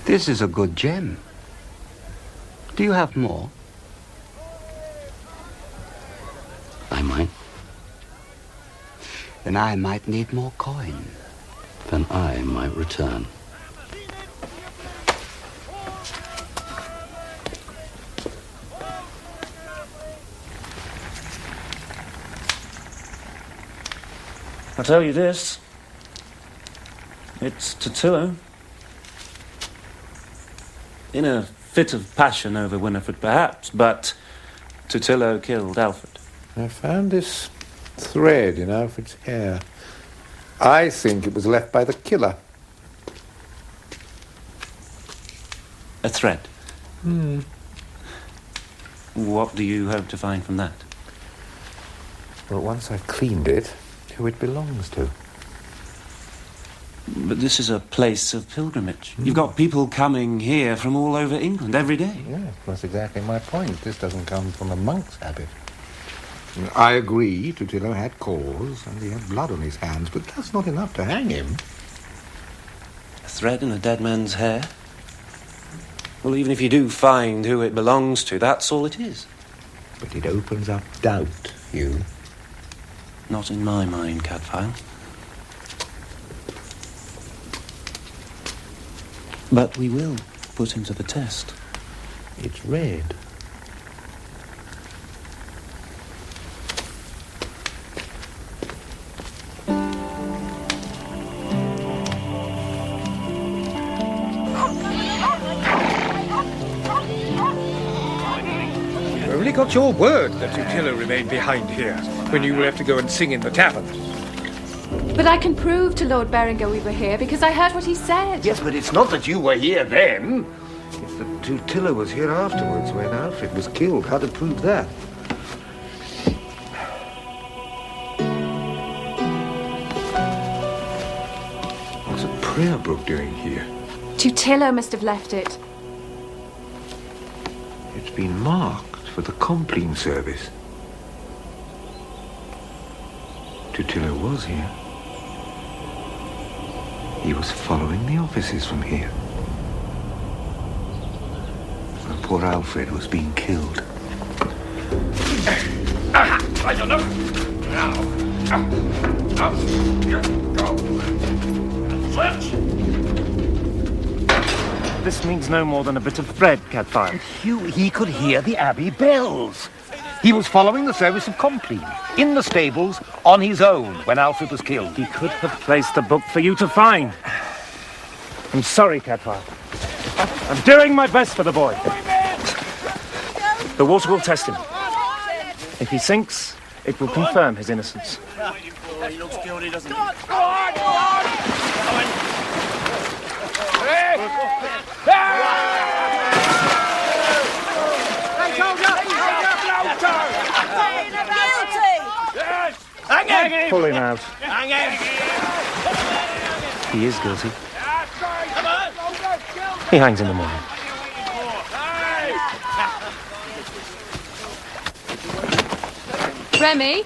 This is a good gem. Do you have more? I might. Then I might need more coin. Then I might return. I'll tell you this. It's Totillo. In a fit of passion over Winifred, perhaps, but Totillo killed Alfred. I found this thread in Alfred's hair. I think it was left by the killer. A thread? Hmm. What do you hope to find from that? Well, once I've cleaned it, who it belongs to. But this is a place of pilgrimage. You've got people coming here from all over England every day. Yeah, that's exactly my point. This doesn't come from a monk's habit. I agree, Totillo had cause, and he had blood on his hands, but that's not enough to hang him. A thread in a dead man's hair? Well, even if you do find who it belongs to, that's all it is. But it opens up doubt, Hugh. Not in my mind, Cadfael. But we will put him to the test. It's red. I've only got your word that Totillo remained behind here when you left to go and sing in the tavern. But I can prove to Lord Berenger we were here because I heard what he said. Yes, but it's not that you were here then. It's that Totillo was here afterwards when Alfred was killed. How to prove that? What's a prayer book doing here? Totillo must have left it. It's been marked for the Compline service. Totillo was here. He was following the offices from here. When poor Alfred was being killed. I don't know. Now. Go. Switch. This means no more than a bit of thread, Cadfael. Hugh, he could hear the Abbey bells. He was following the service of Compline, in the stables, on his own, when Alfred was killed. He could have placed the book for you to find. I'm sorry, Cadfael. I'm doing my best for the boy. The water will test him. If he sinks, it will confirm his innocence. He looks guilty, doesn't he? Hang him! Pull him out. Hang him! He is guilty. He hangs in the morning. Remy,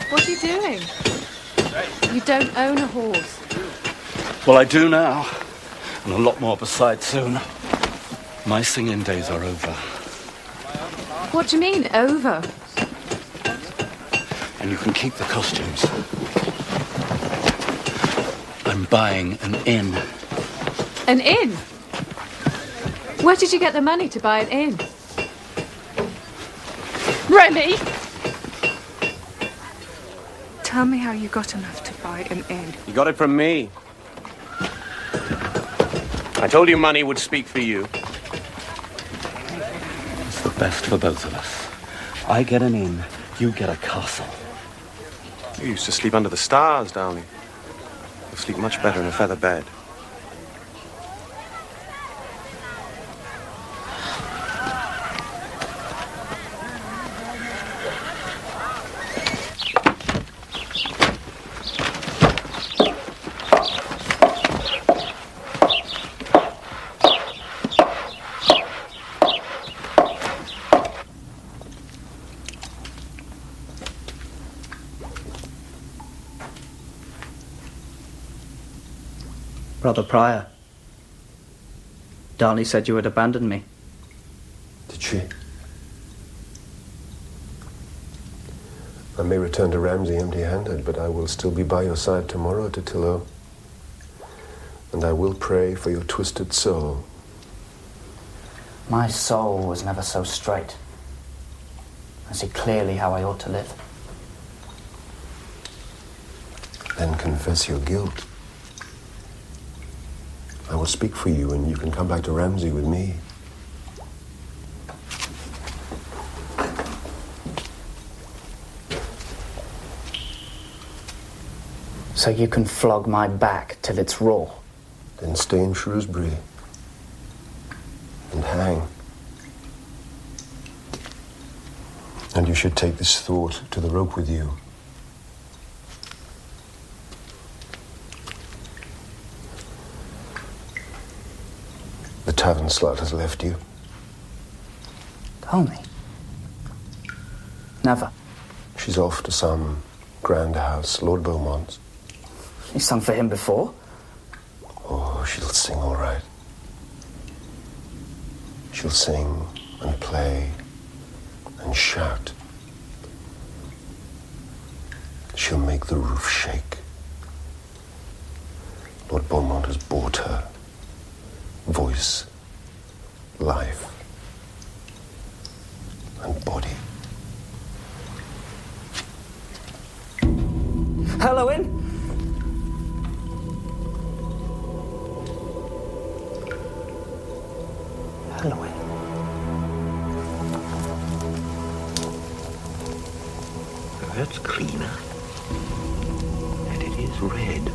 what are you doing? You don't own a horse. Well, I do now. And a lot more besides soon. My singing days are over. What do you mean, over? I and you can keep the costumes. I'm buying an inn. An inn? Where did you get the money to buy an inn? Remy! Tell me how you got enough to buy an inn. You got it from me. I told you money would speak for you. It's the best for both of us. I get an inn, you get a castle. You used to sleep under the stars, darling. You'll sleep much better in a feather bed. Brother Prior, Darnley said you had abandoned me. Did she? I may return to Ramsey empty-handed, but I will still be by your side tomorrow, Totilo. And I will pray for your twisted soul. My soul was never so straight. I see clearly how I ought to live. Then confess your guilt. I will speak for you, and you can come back to Ramsey with me. So you can flog my back till it's raw. Then stay in Shrewsbury and hang. And you should take this thought to the rope with you. The tavern slut has left you. Tell me. Never. She's off to some grand house, Lord Beaumont's. You sung for him before? Oh, she'll sing all right. She'll sing and play and shout. She'll make the roof shake. Lord Beaumont has bought her voice, life, and body. Halloween? Halloween. That's cleaner. And it is red.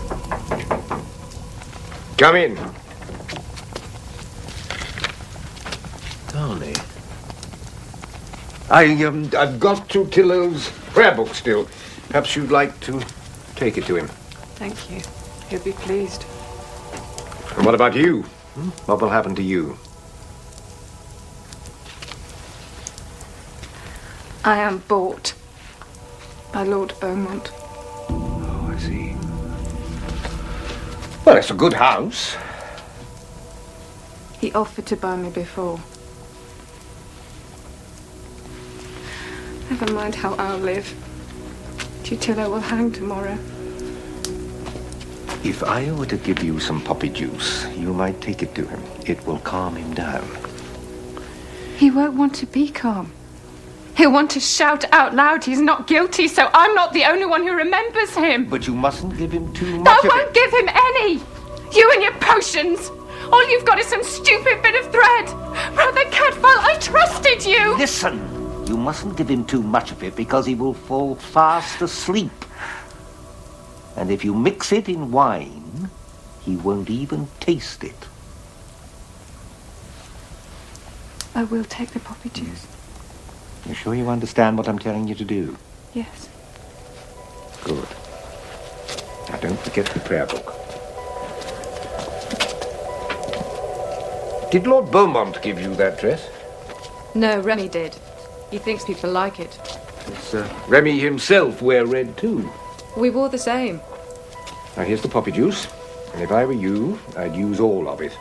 Come in. Darnley. I've got Tottilo's prayer book still. Perhaps you'd like to take it to him. Thank you. He'll be pleased. And what about you? What will happen to you? I am bought by Lord Beaumont. Oh, I see. Well, it's a good house. He offered to buy me before. Never mind how I'll live. Totilo will hang tomorrow. If I were to give you some poppy juice, you might take it to him. It will calm him down. He won't want to be calm. He'll want to shout out loud he's not guilty, so I'm not the only one who remembers him. But you mustn't give him too I much of won't give him any! You and your potions! All you've got is some stupid bit of thread! Brother Cadfael, I trusted you! Listen! You mustn't give him too much of it because he will fall fast asleep. And if you mix it in wine, he won't even taste it. I will take the poppy juice. You sure you understand what I'm telling you to do? Yes. Good. Now, don't forget the prayer book. Did Lord Beaumont give you that dress? No, Remy did. He thinks people like it. Does Remy himself wear red too? We wore the same. Now, here's the poppy juice. And if I were you, I'd use all of it.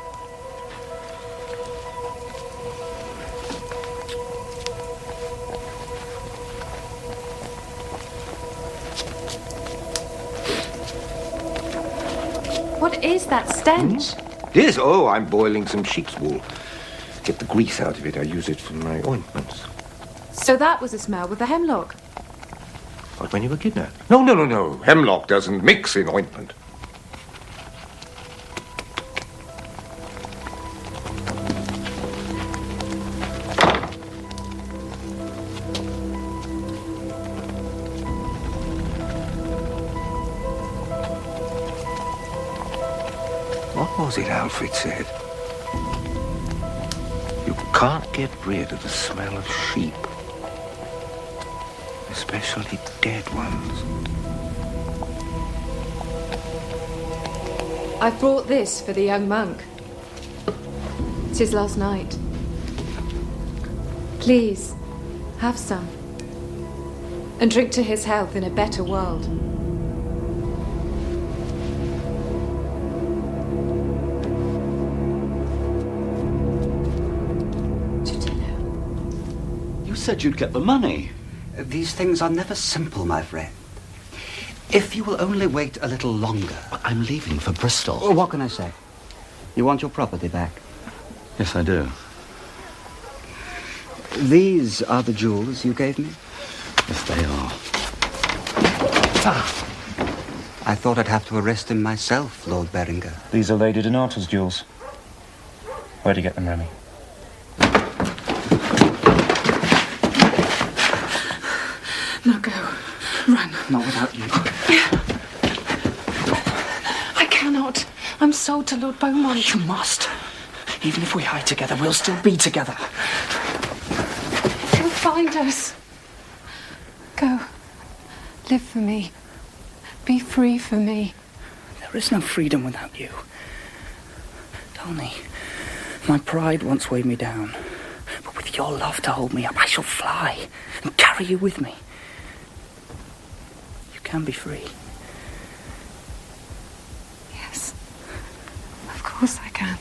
What is that stench? Yes, oh, I'm boiling some sheep's wool. Get the grease out of it. I use it for my ointments. So that was the smell with the hemlock. Like when you were kidnapped? No. Hemlock doesn't mix in ointment. What was it Alfred said? You can't get rid of the smell of sheep. Especially dead ones. I've brought this for the young monk. It's his last night. Please, have some. And drink to his health in a better world. You said you'd get the money. These things are never simple, my friend. If you will only wait a little longer... I'm leaving for Bristol. Oh, what can I say? You want your property back? Yes, I do. These are the jewels you gave me? Yes, they are. I thought I'd have to arrest him myself, Lord Berenger. These are Lady Donata's jewels. Where'd you get them, Remy? Now go. Run. Not without you. I cannot. I'm sold to Lord Beaumont. You must. Even if we hide together, we'll still be together. He'll find us. Go. Live for me. Be free for me. There is no freedom without you. Tony, my pride once weighed me down. But with your love to hold me up, I shall fly and carry you with me. You can be free. Yes. Of course I can.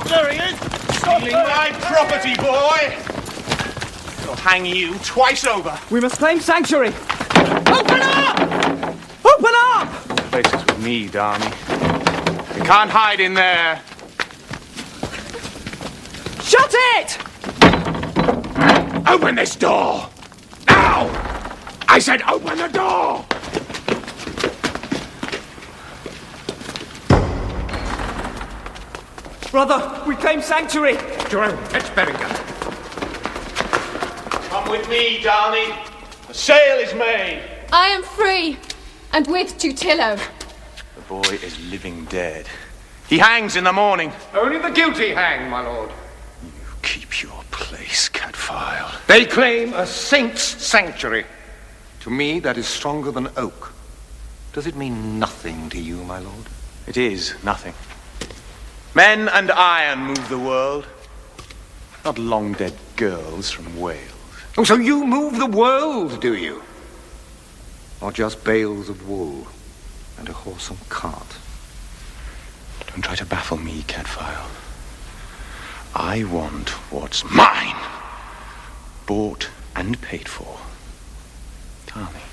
There he is! Stealing my property, boy! I'll hang you twice over. We must claim sanctuary. Open up! Open up! The place is with me, Darmy. You can't hide in there. Shut it! Open this door! Now! I said open the door! Brother, we claim sanctuary. Jerome, fetch Berenger. Come with me, Darmy. The sale is made. I am free, and with Tutillo. The boy is living dead. He hangs in the morning. Only the guilty hang, my lord. Keep your place, Cadfael. They claim a saint's sanctuary. To me, that is stronger than oak. Does it mean nothing to you, my lord? It is nothing. Men and iron move the world, not long-dead girls from Wales. Oh, so you move the world, do you? Not just bales of wool and a horse and cart. Don't try to baffle me, Cadfael. I want what's mine. Bought and paid for. Darling,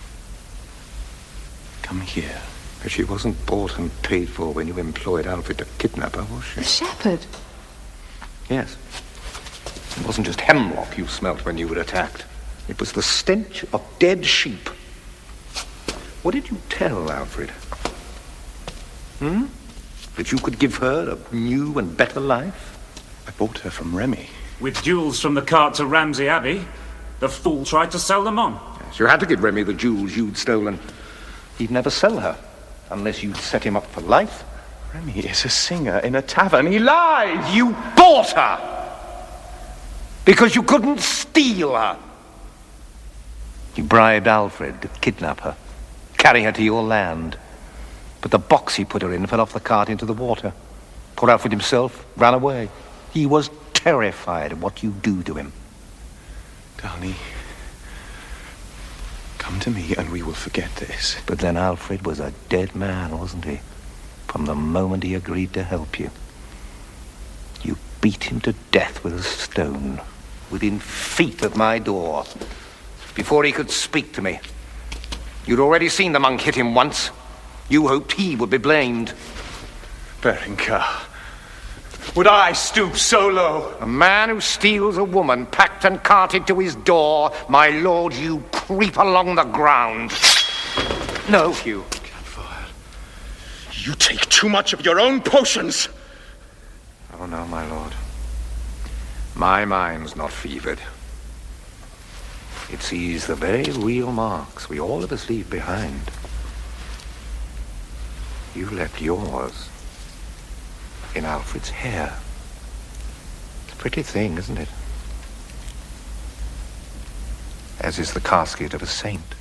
come here. But she wasn't bought and paid for when you employed Alfred to kidnap her, was she? The shepherd. Yes. It wasn't just hemlock you smelt when you were attacked. It was the stench of dead sheep. What did you tell Alfred? That you could give her a new and better life? I bought her from Remy. With jewels from the cart to Ramsey Abbey, the fool tried to sell them on. Yes, you had to give Remy the jewels you'd stolen. He'd never sell her, unless you'd set him up for life. Remy is a singer in a tavern. He lies! You bought her! Because you couldn't steal her. You bribed Alfred to kidnap her, carry her to your land. But the box he put her in fell off the cart into the water. Poor Alfred himself ran away. He was terrified of what you'd do to him. Darling, Come to me and we will forget this. But then Alfred was a dead man, wasn't he? From the moment he agreed to help you. You beat him to death with a stone, within feet of my door, before he could speak to me. You'd already seen the monk hit him once. You hoped he would be blamed. Berengar, would I stoop so low? A man who steals a woman packed and carted to his door, my lord, you creep along the ground. No, Hugh. Cadfael, you take too much of your own potions. Oh, no, my lord. My mind's not fevered. It sees the very real marks we all of us leave behind. You left yours in Alfred's hair. It's a pretty thing, isn't it? As is the casket of a saint,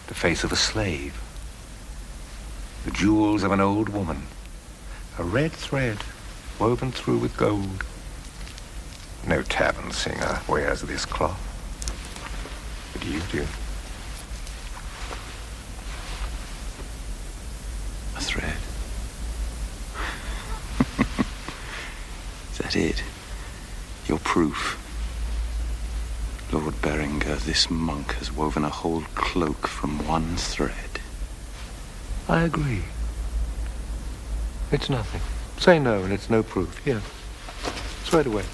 the face of a slave, the jewels of an old woman, a red thread woven through with gold. No tavern singer wears this cloth, but you do. A thread. Is that it? Your proof? Lord Berengar, this monk has woven a whole cloak from one thread. I agree. It's nothing. Say no and it's no proof. Here. Throw it away.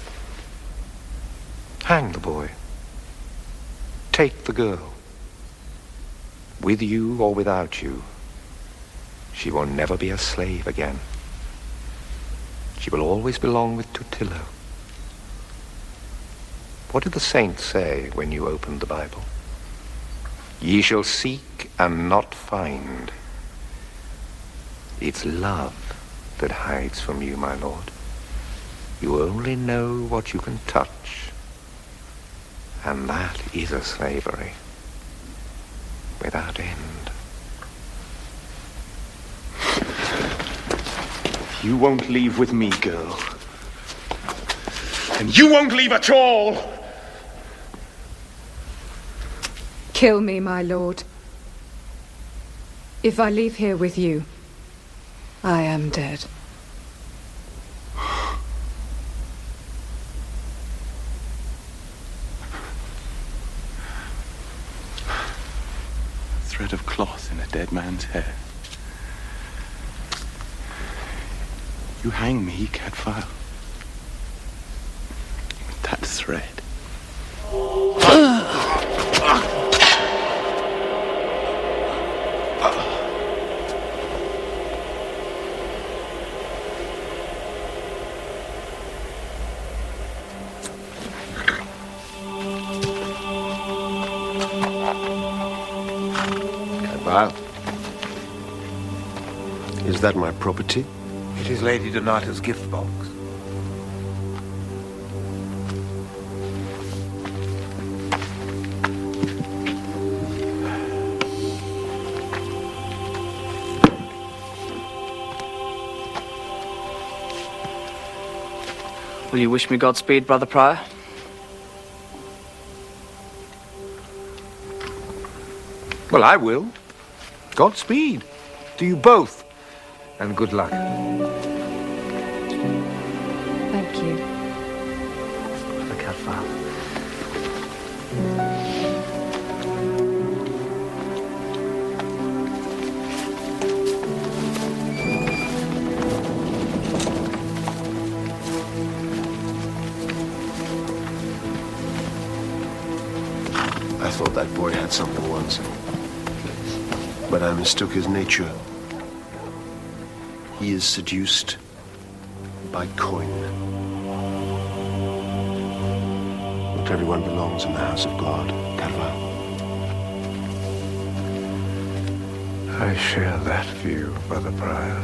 Hang the boy. Take the girl. With you or without you, she will never be a slave again. She will always belong with Tutillo. What did the saints say when you opened the Bible? Ye shall seek and not find. It's love that hides from you, my lord. You only know what you can touch. And that is a slavery without end. You won't leave with me, girl. And you won't leave at all! Kill me, my lord. If I leave here with you, I am dead. A thread of cloth in a dead man's hair. You hang me, Cadfael. With that thread. Cadfael, is that my property? It is Lady Donata's gift box. Will you wish me Godspeed, Brother Prior? Well, I will. Godspeed to you both, and good luck. Thank you. Brother Cadfael. I thought that boy had something once, but I mistook his nature. He is seduced by coin. Not everyone belongs in the house of God, Cadfael. I share that view, Brother Prior.